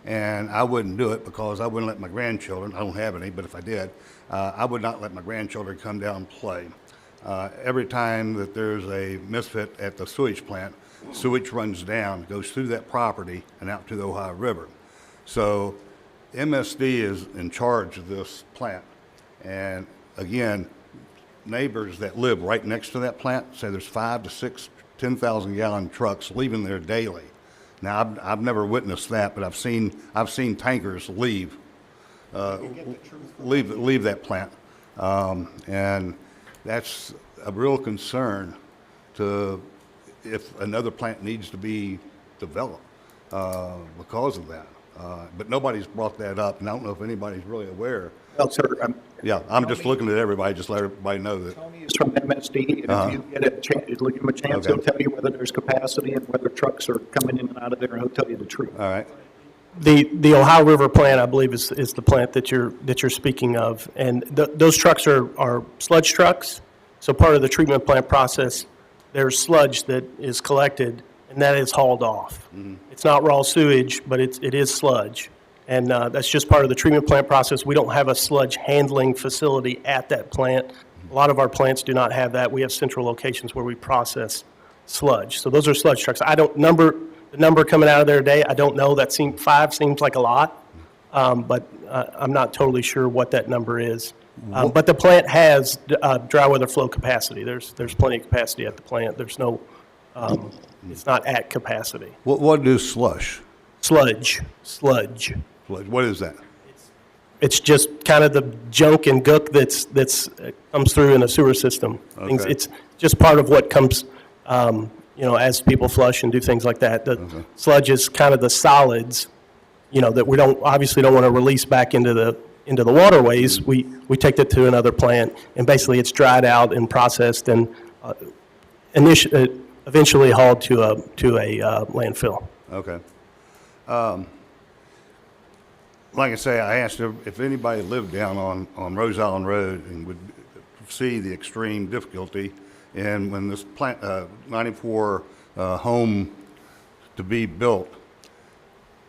And I wouldn't do it because I wouldn't let my grandchildren, I don't have any, but if I did, I would not let my grandchildren come down and play. Every time that there's a misfit at the sewage plant, sewage runs down, goes through that property and out to the Ohio River. So MSD is in charge of this plant. And again, neighbors that live right next to that plant say there's 5 to 6 10,000 gallon trucks leaving there daily. Now, I've never witnessed that, but I've seen tankers leave that plant. And that's a real concern if another plant needs to be developed because of that. But nobody's brought that up, and I don't know if anybody's really aware. Well, sir, I'm just looking at everybody, just let everybody know that. Tony is from MSD, and if you get a chance, give him a chance, Okay. he'll tell you whether there's capacity and whether trucks are coming in and out of there, and he'll tell you the truth. All right. The Ohio River plant, I believe, is the plant that you're speaking of, and those trucks are sludge trucks. So part of the treatment plant process, there's sludge that is collected, and that is hauled off. Mm-hmm. It's not raw sewage, but it is sludge, and that's just part of the treatment plant process. We don't have a sludge handling facility at that plant. A lot of our plants do not have that. We have central locations where we process sludge. So those are sludge trucks. The number coming out of there today, I don't know. That 5 seems like a lot, but I'm not totally sure what that number is. But the plant has dry weather flow capacity. There's plenty of capacity at the plant. There's no, it's not at capacity. What is slush? Sludge. What is that? It's just kind of the junk and gook that's comes through in a sewer system. Okay. It's just part of what comes, as people flush and do things like that. The sludge is kind of the solids, that we obviously don't want to release back into the waterways. We take that to another plant, and basically it's dried out and processed and eventually hauled to a landfill. Okay. Like I say, I asked if anybody lived down on Rose Island Road and would see the extreme difficulty, and when this plant, 94 home to be built,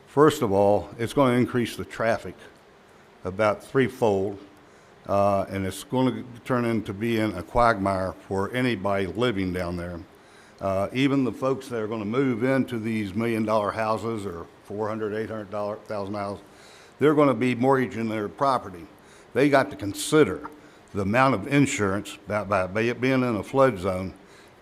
first of all, it's going to increase the traffic about threefold, and it's going to turn into being a quagmire for anybody living down there. Even the folks that are going to move into these $1 million houses or $400,000, $800,000 houses, they're going to be mortgaging their property. They got to consider the amount of insurance by being in a flood zone,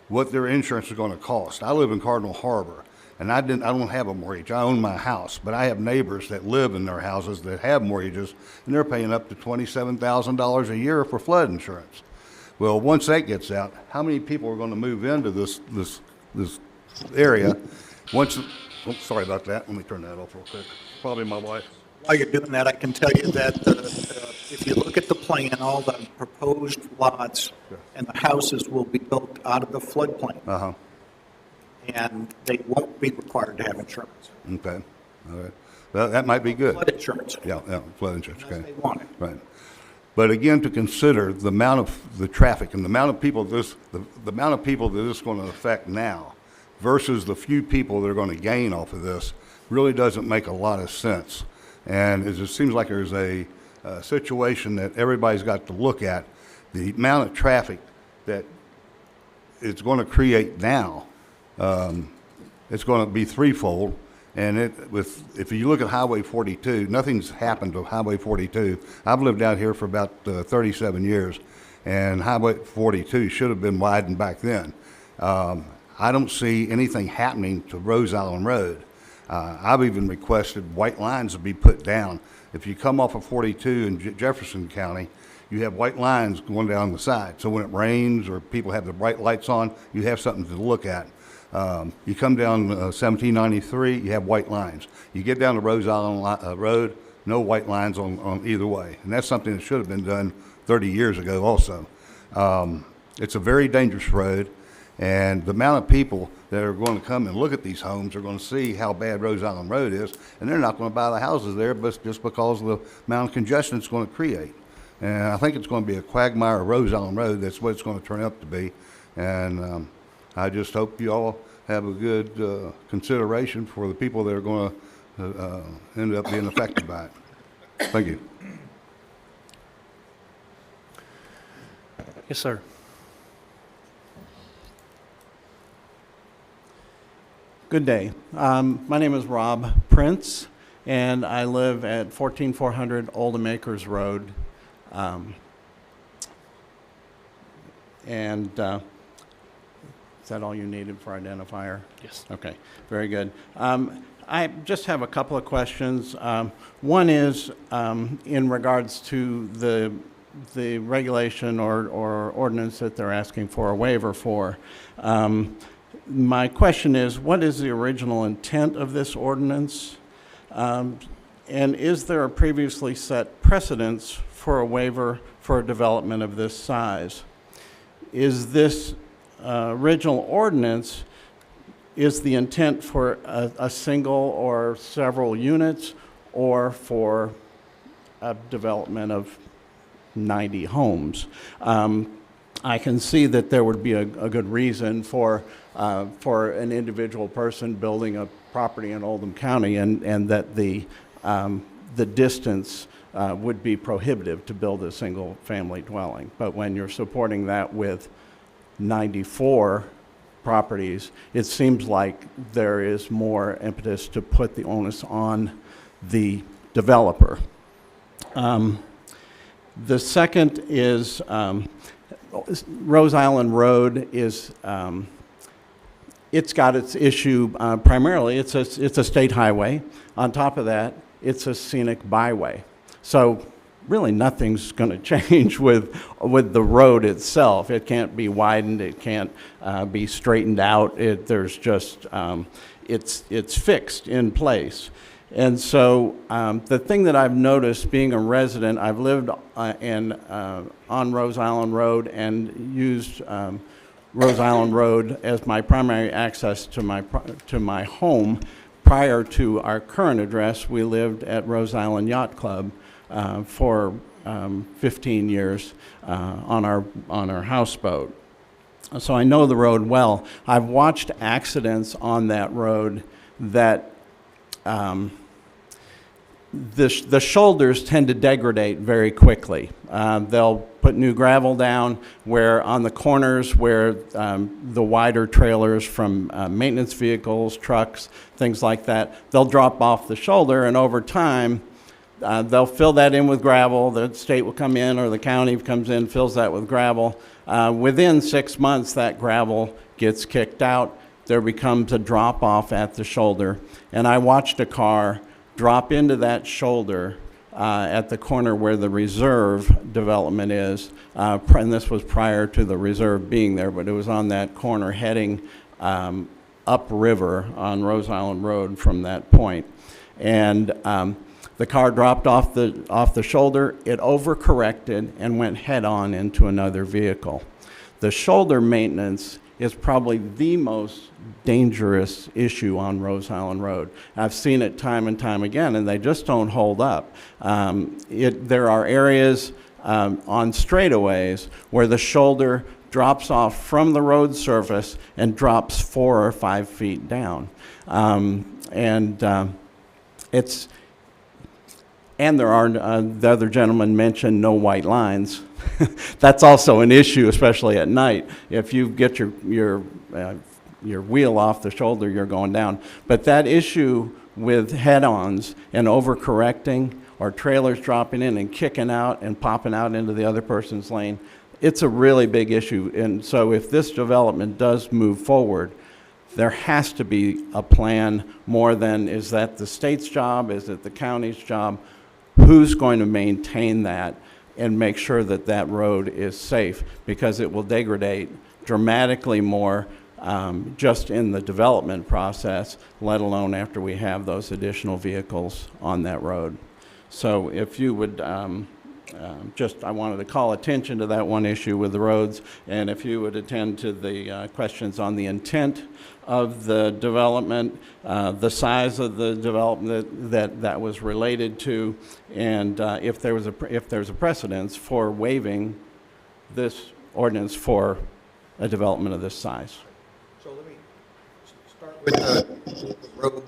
what their insurance is going to cost. I live in Cardinal Harbor, and I don't have a mortgage. I own my house, but I have neighbors that live in their houses that have mortgages, and they're paying up to $27,000 a year for flood insurance. Well, once that gets out, how many people are going to move into this area? Sorry about that. Let me turn that off real quick. Probably my wife. While you're doing that, I can tell you that if you look at the plan, all the proposed lots and the houses will be built out of the floodplain. Uh-huh. And they won't be required to have insurance. Okay. All right. Well, that might be good. Flood insurance. Yeah, flood insurance. Unless Okay. they want it. Right. But again, to consider the amount of the traffic and the amount of people the amount of people that this is going to affect now versus the few people that are going to gain off of this really doesn't make a lot of sense. And it just seems like there's a situation that everybody's got to look at. The amount of traffic that it's going to create now, it's going to be threefold. And if you look at Highway 42, nothing's happened to Highway 42. I've lived out here for about 37 years, and Highway 42 should have been widened back then. I don't see anything happening to Rose Island Road. I've even requested white lines to be put down. If you come off of 42 in Jefferson County, you have white lines going down the side. So when it rains or people have the bright lights on, you have something to look at. You come down 1793, you have white lines. You get down to Rose Island Road, no white lines on either way. And that's something that should have been done 30 years ago also. It's a very dangerous road, and the amount of people that are going to come and look at these homes are going to see how bad Rose Island Road is, and they're not going to buy the houses there just because of the amount of congestion it's going to create. And I think it's going to be a quagmire of Rose Island Road. That's what it's going to turn up to be. And I just hope you all have a good consideration for the people that are going to end up being affected by it. Thank you. Yes, sir. Good day. My name is Rob Prince, and I live at 14400 Oldham Acres Road. Is that all you needed for identifier? Yes. Okay, very good. I just have a couple of questions. One is in regards to the regulation or ordinance that they're asking for a waiver for. My question is, what is the original intent of this ordinance? And is there a previously set precedence for a waiver for a development of this size? Is this original ordinance, is the intent for a single or several units, or for a development of 90 homes? I can see that there would be a good reason for an individual person building a property in Oldham County, and that the distance would be prohibitive to build a single-family dwelling. But when you're supporting that with 94 properties, it seems like there is more impetus to put the onus on the developer. The second is Rose Island Road is, it's got its issue primarily, it's a state highway. On top of that, it's a scenic byway. So really nothing's going to change with the road itself. It can't be widened, it can't be straightened out. There's just, it's fixed in place. And so the thing that I've noticed being a resident, I've lived on Rose Island Road and used Rose Island Road as my primary access to my home. Prior to our current address, we lived at Rose Island Yacht Club for 15 years on our houseboat. So I know the road well. I've watched accidents on that road that the shoulders tend to degrade very quickly. They'll put new gravel down where on the corners where the wider trailers from maintenance vehicles, trucks, things like that, they'll drop off the shoulder, and over time they'll fill that in with gravel. The state will come in or the county comes in, fills that with gravel. Within 6 months that gravel gets kicked out. There becomes a drop off at the shoulder, and I watched a car drop into that shoulder at the corner where the reserve development is, and this was prior to the reserve being there, but it was on that corner heading upriver on Rose Island Road from that point. And the car dropped off the shoulder, it overcorrected and went head-on into another vehicle. The shoulder maintenance is probably the most dangerous issue on Rose Island Road. I've seen it time and time again, and they just don't hold up. There are areas on straightaways where the shoulder drops off from the road surface and drops 4 or 5 feet down. And there are, the other gentleman mentioned no white lines. That's also an issue, especially at night. If you get your wheel off the shoulder, you're going down. But that issue with head-ons and overcorrecting or trailers dropping in and kicking out and popping out into the other person's lane, it's a really big issue. And so if this development does move forward, there has to be a plan more than, is that the state's job, is it the county's job? Who's going to maintain that and make sure that that road is safe? Because it will degrade dramatically more just in the development process, let alone after we have those additional vehicles on that road. So if you would I wanted to call attention to that one issue with the roads, and if you would attend to the questions on the intent of the development, the size of the development that was related to, and if there's a precedence for waiving this ordinance for a development of this size. So let me start with the road.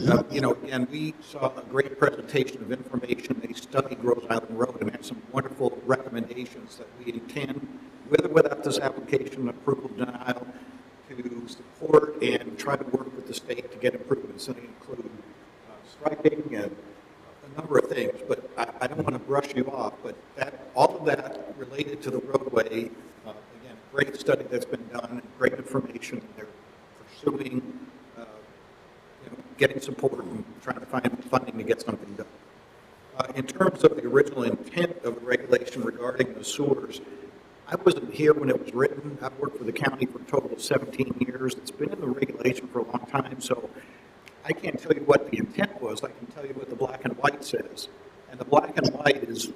Again, we saw a great presentation of information. They studied Rose Island Road and had some wonderful recommendations that we intend, with or without this application approval denial, to support and try to work with the state to get improvements. And they include striping and a number of things. But I don't want to brush you off, but all of that related to the roadway, again, great study that's been done and great information. They're pursuing getting support and trying to find funding to get something done. In terms of the original intent of the regulation regarding the sewers, I wasn't here when it was written. I've worked for the county for a total of 17 years. It's been in the regulation for a long time, so I can't tell you what the intent was. I can tell you what the black and white says. And the black and white is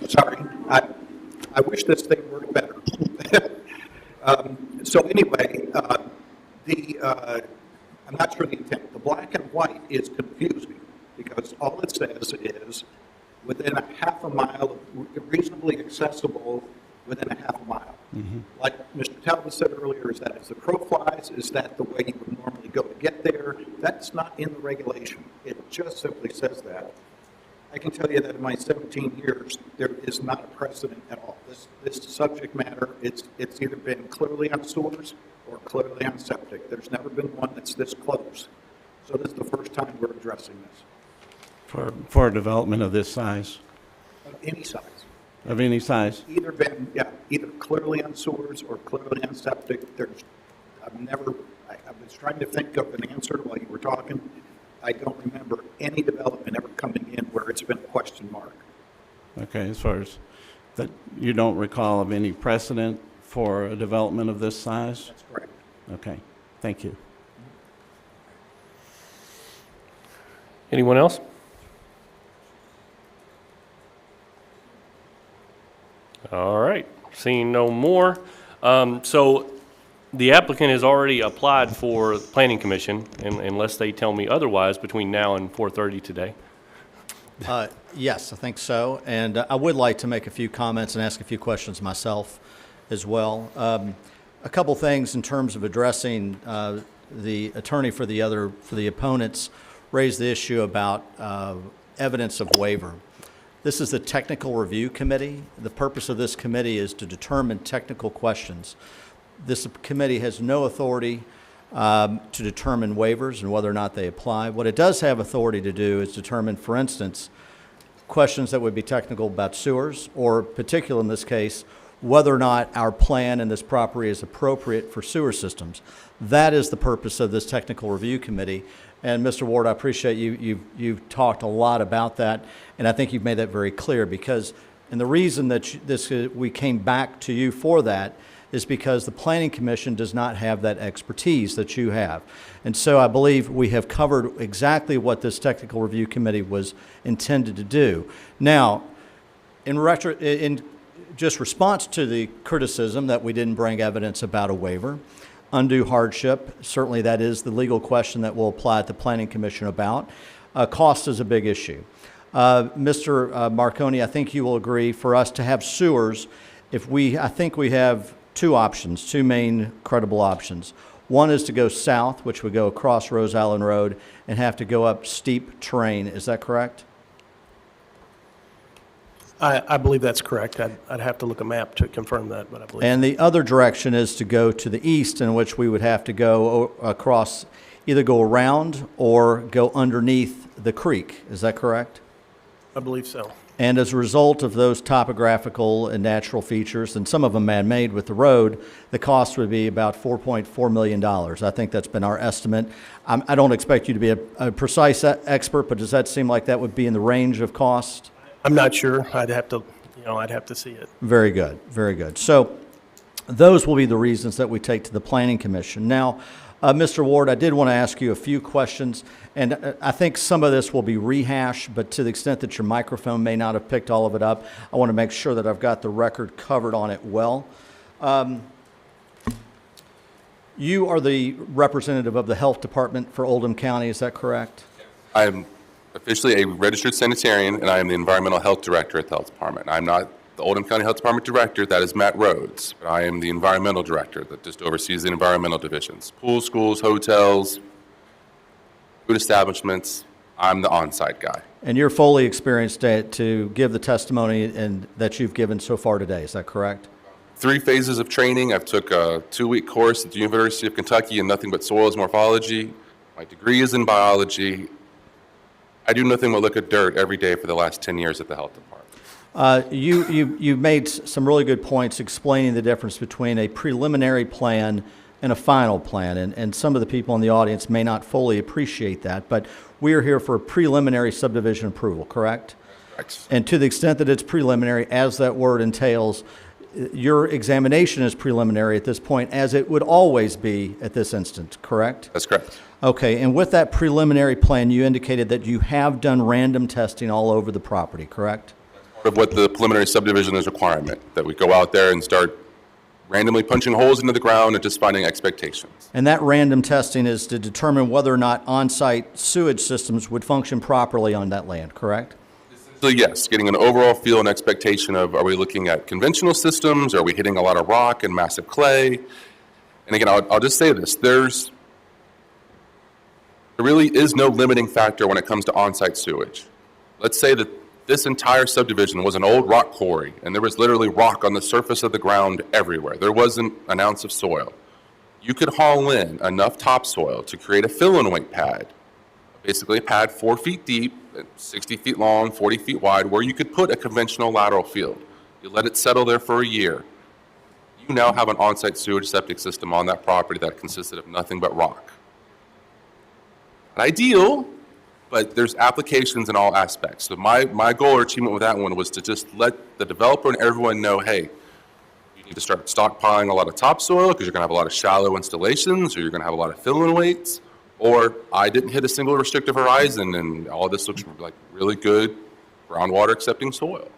sorry, I wish this thing worked better. So anyway, I'm not sure the intent. The black and white is confusing because all it says is within a half a mile, reasonably accessible within a half a mile. Mm-hmm. Like Mr. Talbot said earlier, is that as the crow flies, is that the way you would normally go to get there? That's not in the regulation. It just simply says that. I can tell you that in my 17 years, there is not a precedent at all. This subject matter, it's either been clearly on sewers or clearly on septic. There's never been one that's this close. So this is the first time we're addressing this. for a development of this size, Of any size. of any size? Either clearly on sewers or clearly on septic. I was trying to think of an answer while you were talking. I don't remember any development ever coming in where it's been a question mark. Okay, as far as that, you don't recall of any precedent for a development of this size? That's correct. Okay, thank you. Anyone else? All right, seeing no more. So the applicant has already applied for the Planning Commission, unless they tell me otherwise between now and 4:30 today. Yes, I think so. And I would like to make a few comments and ask a few questions myself as well. A couple things in terms of addressing the attorney for the opponents raised the issue about evidence of waiver. This is the Technical Review Committee. The purpose of this committee is to determine technical questions. This committee has no authority to determine waivers and whether or not they apply. What it does have authority to do is determine, for instance, questions that would be technical about sewers, or particular in this case, whether or not our plan in this property is appropriate for sewer systems. That is the purpose of this Technical Review Committee. And Mr. Ward, I appreciate you've talked a lot about that, and I think you've made that very clear, because, and the reason that we came back to you for that is because the Planning Commission does not have that expertise that you have. And so I believe we have covered exactly what this Technical Review Committee was intended to do. Now, in just response to the criticism that we didn't bring evidence about a waiver, undue hardship, certainly that is the legal question that will apply at the Planning Commission about. Cost is a big issue. Mr. Marconi, I think you will agree, for us to have sewers, I think we have two options, two main credible options. One is to go south, which would go across Rose Island Road and have to go up steep terrain. Is that correct? I believe that's correct. I'd have to look a map to confirm that, but I believe. And the other direction is to go to the east, in which we would have to go across, either go around or go underneath the creek. Is that correct? I believe so. And as a result of those topographical and natural features, and some of them man-made with the road, the cost would be about $4.4 million. I think that's been our estimate. I don't expect you to be a precise expert, but does that seem like that would be in the range of cost? I'm not sure. I'd have to see it. Very good, very good. So those will be the reasons that we take to the Planning Commission. Now, Mr. Ward, I did want to ask you a few questions, and I think some of this will be rehashed, but to the extent that your microphone may not have picked all of it up, I want to make sure that I've got the record covered on it well. You are the representative of the Health Department for Oldham County, is that correct? I'm officially a registered sanitarian, and I am the environmental health director at the health department. I'm not the Oldham County Health Department director, that is Matt Rhodes, but I am the environmental director that just oversees the environmental divisions. Pools, schools, hotels, food establishments, I'm the on-site guy. And you're fully experienced to give the testimony that you've given so far today, is that correct? 3 phases of training. I've took a 2-week course at the University of Kentucky in nothing but soils morphology. My degree is in biology. I do nothing but look at dirt every day for the last 10 years at the health department. You made some really good points explaining the difference between a preliminary plan and a final plan, and some of the people in the audience may not fully appreciate that, but we are here for a preliminary subdivision approval, correct? Correct. And to the extent that it's preliminary, as that word entails, your examination is preliminary at this point, as it would always be at this instance, correct? That's correct. Okay, and with that preliminary plan, you indicated that you have done random testing all over the property, correct? Part of what the preliminary subdivision is requirement, that we go out there and start randomly punching holes into the ground and just finding expectations. And that random testing is to determine whether or not on-site sewage systems would function properly on that land, correct? So yes, getting an overall feel and expectation of, are we looking at conventional systems? Are we hitting a lot of rock and massive clay? And again, I'll just say this, there really is no limiting factor when it comes to on-site sewage. Let's say that this entire subdivision was an old rock quarry, and there was literally rock on the surface of the ground everywhere. There wasn't an ounce of soil. You could haul in enough topsoil to create a fill-and-wait pad basically a pad 4 feet deep, 60 feet long, 40 feet wide, where you could put a conventional lateral field. You let it settle there for a year. You now have an on-site sewage septic system on that property that consisted of nothing but rock. Not ideal, but there's applications in all aspects. So my goal or achievement with that one was to just let the developer and everyone know, hey, you need to start stockpiling a lot of topsoil because you're going to have a lot of shallow installations, or you're going to have a lot of fill-in weights, or I didn't hit a single restrictive horizon and all this looks like really good groundwater accepting soil.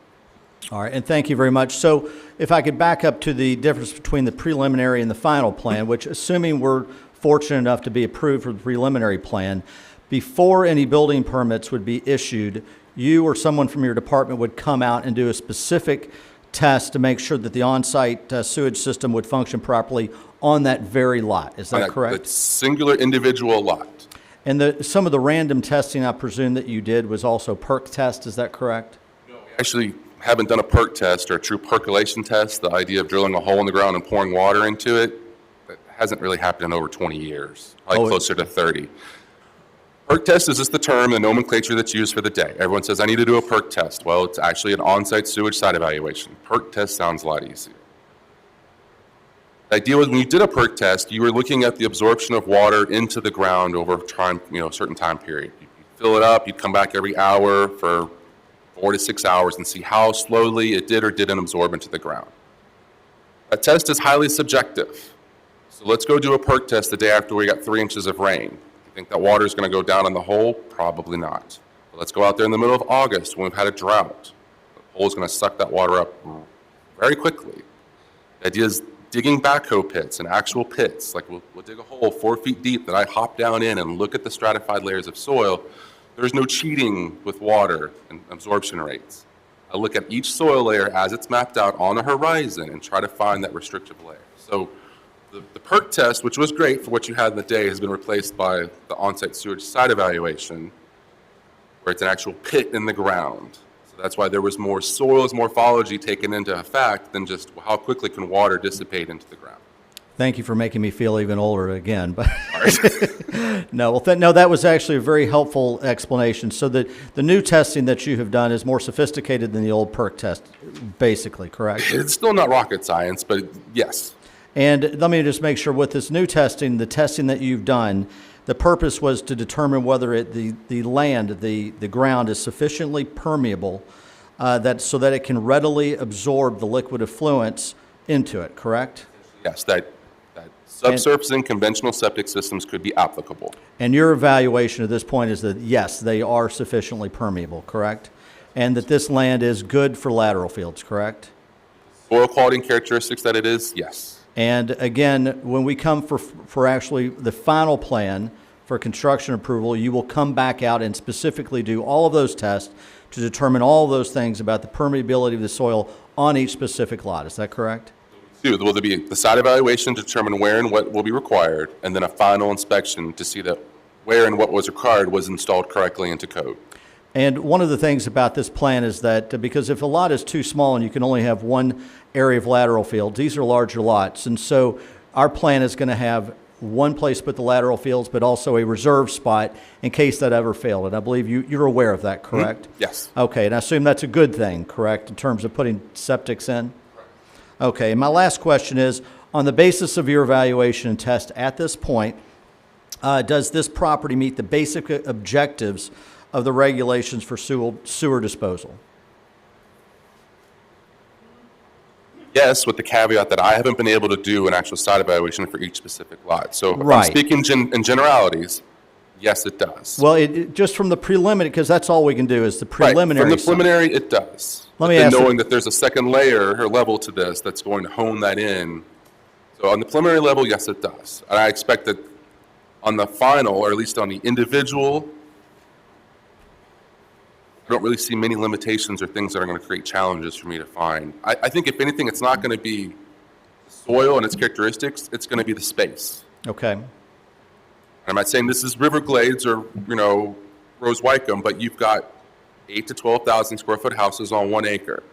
All right, and thank you very much. So if I could back up to the difference between the preliminary and the final plan, which assuming we're fortunate enough to be approved for the preliminary plan, before any building permits would be issued, you or someone from your department would come out and do a specific test to make sure that the on-site sewage system would function properly on that very lot. Is that correct? The singular individual lot. And some of the random testing, I presume, that you did was also perk test. Is that correct? No, we actually haven't done a perk test or a true percolation test. The idea of drilling a hole in the ground and pouring water into it, that hasn't really happened in over 20 years, probably closer to 30. Perk test is just the term, the nomenclature that's used for the day. Everyone says, I need to do a perk test. Well, it's actually an on-site sewage site evaluation. Perk test sounds a lot easier. The idea was when you did a perk test, you were looking at the absorption of water into the ground over time, a certain time period. You fill it up, you'd come back every hour for 4 to 6 hours and see how slowly it did or didn't absorb into the ground. That test is highly subjective. So let's go do a perk test the day after we got 3 inches of rain. You think that water is going to go down in the hole? Probably not. But let's go out there in the middle of August when we've had a drought. The hole is going to suck that water up very quickly. The idea is digging backhoe pits and actual pits. Like we'll dig a hole 4 feet deep that I hop down in and look at the stratified layers of soil. There's no cheating with water and absorption rates. I look at each soil layer as it's mapped out on the horizon and try to find that restrictive layer. So the perk test, which was great for what you had in the day, has been replaced by the on-site sewage site evaluation, where it's an actual pit in the ground. So that's why there was more soils morphology taken into effect than just how quickly can water dissipate into the ground. Thank you for making me feel even older again. But no, that was actually a very helpful explanation. So the new testing that you have done is more sophisticated than the old perk test, basically, correct? It's still not rocket science, but yes. And let me just make sure with this new testing, the testing that you've done, the purpose was to determine whether the land, the ground is sufficiently permeable so that it can readily absorb the liquid effluents into it, correct? Yes, that subsurfacing conventional septic systems could be applicable. And your evaluation at this point is that, yes, they are sufficiently permeable, correct? And that this land is good for lateral fields, correct? Soil quality and characteristics that it is, yes. And again, when we come for actually the final plan for construction approval, you will come back out and specifically do all of those tests to determine all of those things about the permeability of the soil on each specific lot. Is that correct? There will be the site evaluation to determine where and what will be required, and then a final inspection to see that where and what was required was installed correctly into code. And one of the things about this plan is that because if a lot is too small and you can only have one area of lateral fields, these are larger lots. And so our plan is going to have one place to put the lateral fields, but also a reserve spot in case that ever failed. And I believe you're aware of that, correct? Mm-hmm. Yes. Okay, and I assume that's a good thing, correct, in terms of putting septics in? Okay, and my last question is, on the basis of your evaluation and test at this point, does this property meet the basic objectives of the regulations for sewer disposal? Yes, with the caveat that I haven't been able to do an actual site evaluation for each specific lot. So if I'm speaking in generalities, yes, it does. Well, just from the preliminary, because that's all we can do is the preliminary. Right. From the preliminary, it does. Let me ask knowing that there's a second layer or level to this that's going to hone that in. So on the preliminary level, yes, it does. And I expect that on the final, or at least on the individual, I don't really see many limitations or things that are going to create challenges for me to find. I think if anything, it's not going to be the soil and its characteristics, it's going to be the space. Okay. I'm not saying this is River Glades or, Rose Wycombe, but you've got 8 to 12,000 square foot houses on 1 acre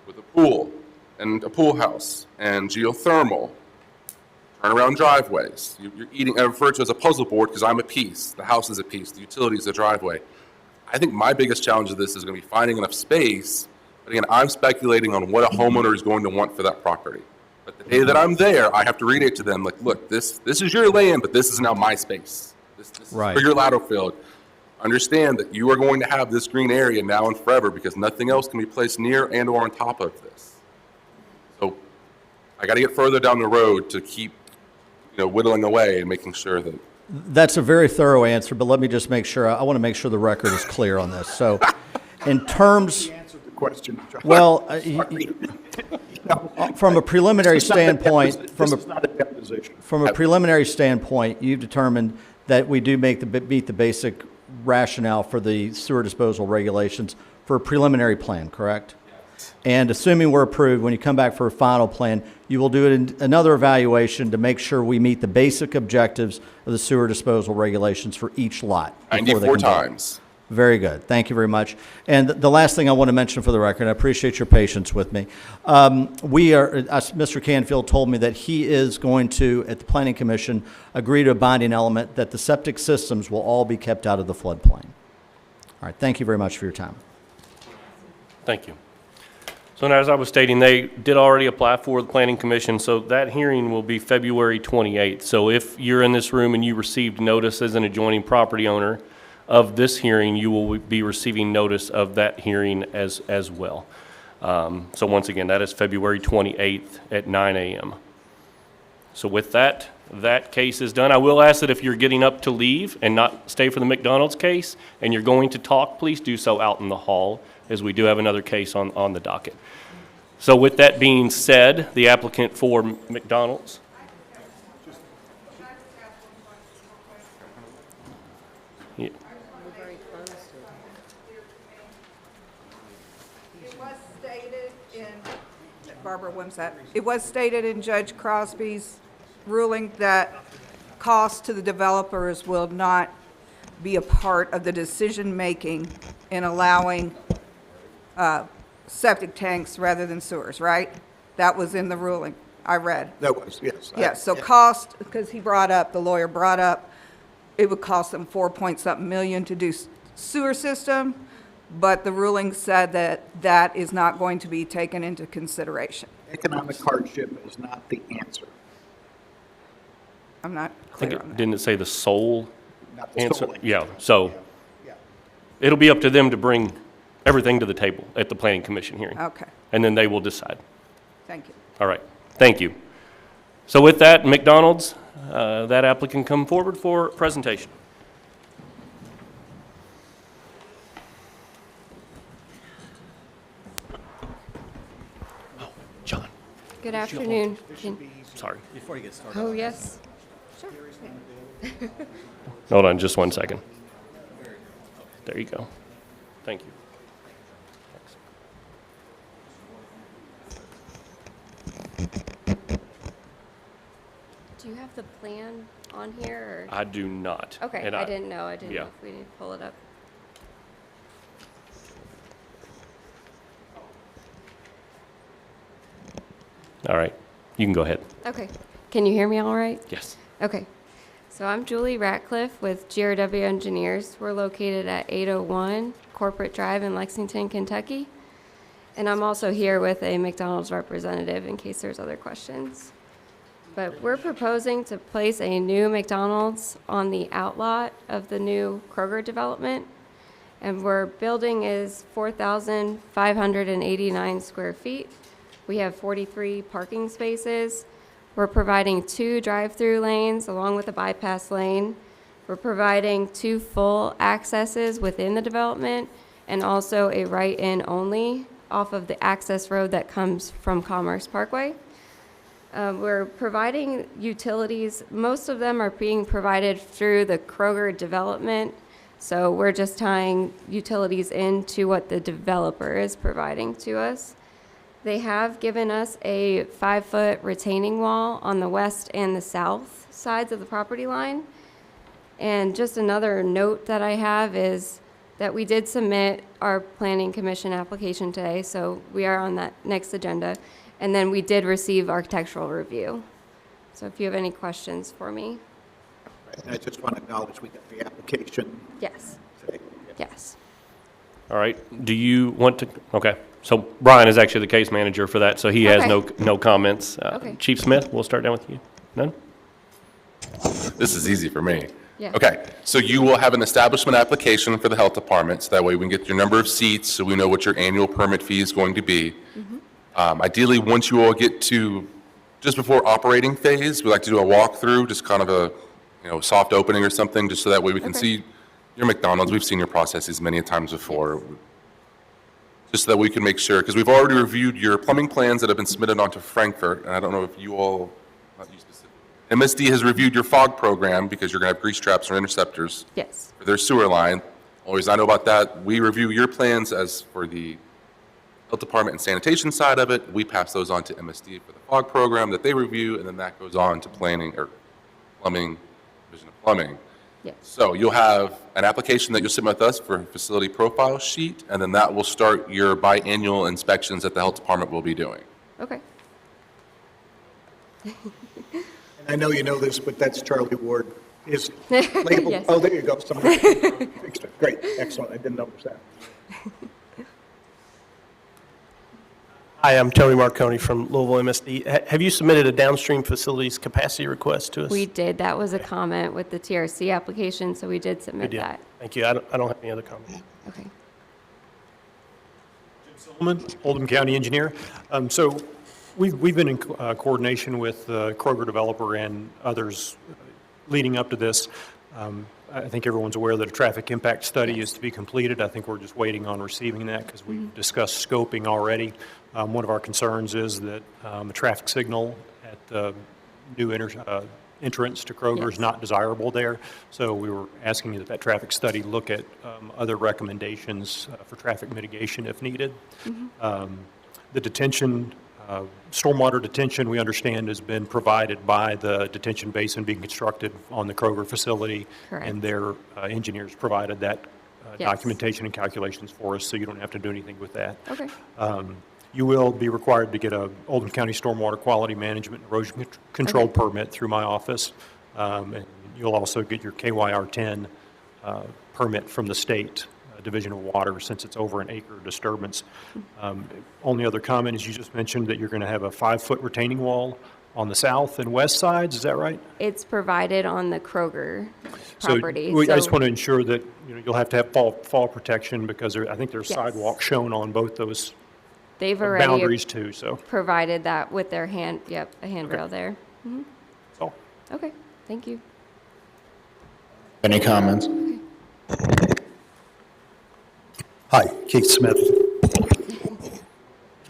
with a pool and a pool house and geothermal, turnaround driveways. You're eating, I refer to as a puzzle board because I'm a piece, the house is a piece, the utility is a driveway. I think my biggest challenge of this is going to be finding enough space. But again, I'm speculating on what a homeowner is going to want for that property. But the day that I'm there, I have to relate to them, like, look, this is your land, but this is now my space. This is Right. for your lateral field. Understand that you are going to have this green area now and forever because nothing else can be placed near and or on top of this. So I got to get further down the road to keep, whittling away and making sure that. That's a very thorough answer, but let me just make sure, I want to make sure the record is clear on this. So in terms, Answered the question, John. well, No, from a preliminary this is not a standpoint, This is not a deposition. from a preliminary standpoint, you've determined that we do meet the basic rationale for the sewer disposal regulations for a preliminary plan, correct? And assuming we're approved, when you come back for a final plan, you will do another evaluation to make sure we meet the basic objectives of the sewer disposal regulations for each lot. before they 94 can vote. times. Very good. Thank you very much. And the last thing I want to mention for the record, I appreciate your patience with me. Mr. Canfield told me that he is going to, at the Planning Commission, agree to a binding element that the septic systems will all be kept out of the floodplain. All right. Thank you very much for your time. Thank you. So now, as I was stating, they did already apply for the Planning Commission, so that hearing will be February 28th. So if you're in this room and you received notice as an adjoining property owner of this hearing, you will be receiving notice of that hearing as well. So once again, that is February 28th at 9 a.m. So with that, that case is done. I will ask that if you're getting up to leave and not stay for the McDonald's case, and you're going to talk, please do so out in the hall, as we do have another case on the docket. So with that being said, the applicant for McDonald's. Yeah. It was stated in, Barbara Wimsatt, it was stated in Judge Crosby's ruling that cost to the developers will not be a part of the decision-making in allowing septic tanks rather than sewers, right? That was in the ruling I read. That was, yes. Yes, so cost, because the lawyer brought up, it would cost them 4-point-something million to do sewer system, but the ruling said that that is not going to be taken into consideration. Economic hardship is not the answer. I'm not I think clear on that. didn't it say the sole Not the answer? sole answer. Yeah, so Yeah. it'll be up to them to bring everything to the table at the Planning Commission hearing. Okay, And then they will decide. thank you. All right, thank you. So with that, McDonald's, that applicant come forward for presentation. Oh, John, Good afternoon. sorry. Before you get started. Oh, yes. Sure. Hold on just one second. There you go. Thank you. Do you have the plan on here? I do not. Or? Okay, And I didn't know. I didn't yeah. know if we need to pull it up. All right, you can go ahead. Okay. Can you hear me all right? Yes. Okay. So I'm Julie Ratcliffe with GRW Engineers. We're located at 801 Corporate Drive in Lexington, Kentucky. And I'm also here with a McDonald's representative in case there's other questions. But we're proposing to place a new McDonald's on the outlot of the new Kroger development. And we're building is 4,589 square feet. We have 43 parking spaces. We're providing 2 drive-through lanes along with a bypass lane. We're providing 2 full accesses within the development and also a right-in only off of the access road that comes from Commerce Parkway. We're providing utilities. Most of them are being provided through the Kroger development. So we're just tying utilities into what the developer is providing to us. They have given us a 5-foot retaining wall on the west and the south sides of the property line. And just another note that I have is that we did submit our Planning Commission application today, so we are on that next agenda. And then we did receive architectural review. So if you have any questions for me. And I just want to acknowledge we got the application Yes. today. Yes. All right, do you want to, okay, so Brian is actually the case manager for that, so he has Okay. no comments. Okay. Chief Smith, we'll start down with you. None? This is easy for me. Yeah. Okay, so you will have an establishment application for the health department, so that way we can get your number of seats, so we know what your annual permit fee is going to be. Ideally, once you all get to, just before operating phase, we like to do a walkthrough, just kind of a, soft opening or something, just so that way we can Okay. see your McDonald's. We've seen your processes many a times before. Just so that we can make sure, because we've already reviewed your plumbing plans that have been submitted onto Frankfurt, and I don't know if you all, not you specifically, MSD has reviewed your fog program, because you're going to have grease traps or interceptors Yes. for their sewer line. Only reason I know about that, we review your plans as for the health department and sanitation side of it. We pass those on to MSD for the fog program that they review, and then that goes on to planning or plumbing, division of plumbing. Yes. So you'll have an application that you'll submit with us for a facility profile sheet, and then that will start your biannual inspections that the health department will be doing. Okay. And I know you know this, but that's Charlie Ward. His label, Yes. oh, there you go. Somebody fixed it. Great, excellent. I didn't notice that. Hi, I'm Tony Marconi from Louisville MSD. Have you submitted a downstream facilities capacity request to us? We did. That was a comment with the TRC application, so we did submit We did. that. Thank you. I don't have any other comments. Okay. Solomon, Oldham County Engineer. So we've been in coordination with the Kroger developer and others leading up to this. I think everyone's aware that a traffic impact study is to be completed. I think we're just waiting on receiving that because we've discussed scoping already. One of our concerns is that a traffic signal at the new entrance to Kroger is not desirable there. So we were asking that traffic study look at other recommendations for traffic mitigation if needed. The detention, stormwater detention, we understand, has been provided by the detention basin being constructed on the Kroger facility. Correct. And their engineers provided that Yes. documentation and calculations for us, so you don't have to do anything with that. Okay. You will be required to get a Oldham County Stormwater Quality Management and Erosion Control permit through my office. And you'll also get your KYR 10 permit from the state Division of Water, since it's over an acre disturbance. Only other comment is you just mentioned that you're going to have a 5-foot retaining wall on the south and west sides. Is that right? It's provided on the Kroger So property. I just want to ensure that you'll have to have fall protection, because I think there's Yes. sidewalks shown on both those They've already boundaries too. So provided that with their a handrail there. Mhm. that's all. Okay, thank you. Any comments? Hi, Keith Smith.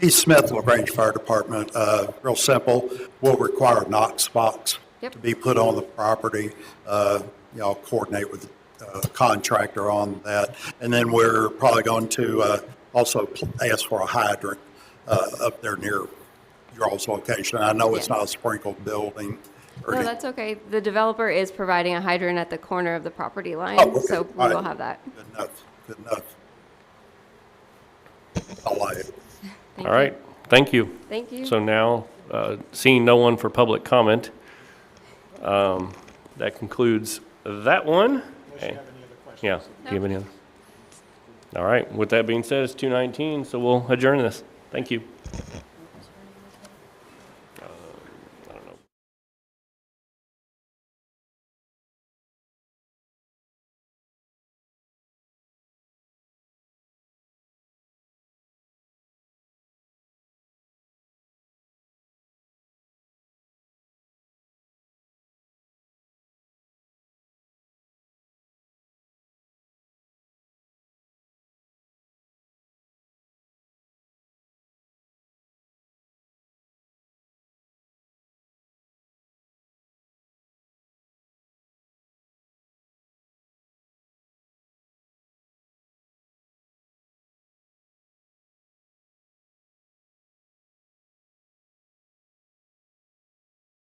Keith Smith, LaGrange Fire Department. Real simple, we'll require Knox box Yep. to be put on the property. I'll coordinate with the contractor on that. And then we're probably going to also ask for a hydrant up there near your all's location. I know it's Yes. not a sprinkled building. or No, any- that's okay. The developer is providing a hydrant at the corner of the property line, Oh, okay. so we All will right. have that. Good enough, good enough. I like it. Thank All right, thank you. Thank you. So now, seeing no one for public comment, that concludes that one. Yeah, do you have any other? All right, with that being said, it's 2:19, so we'll adjourn this. Thank you.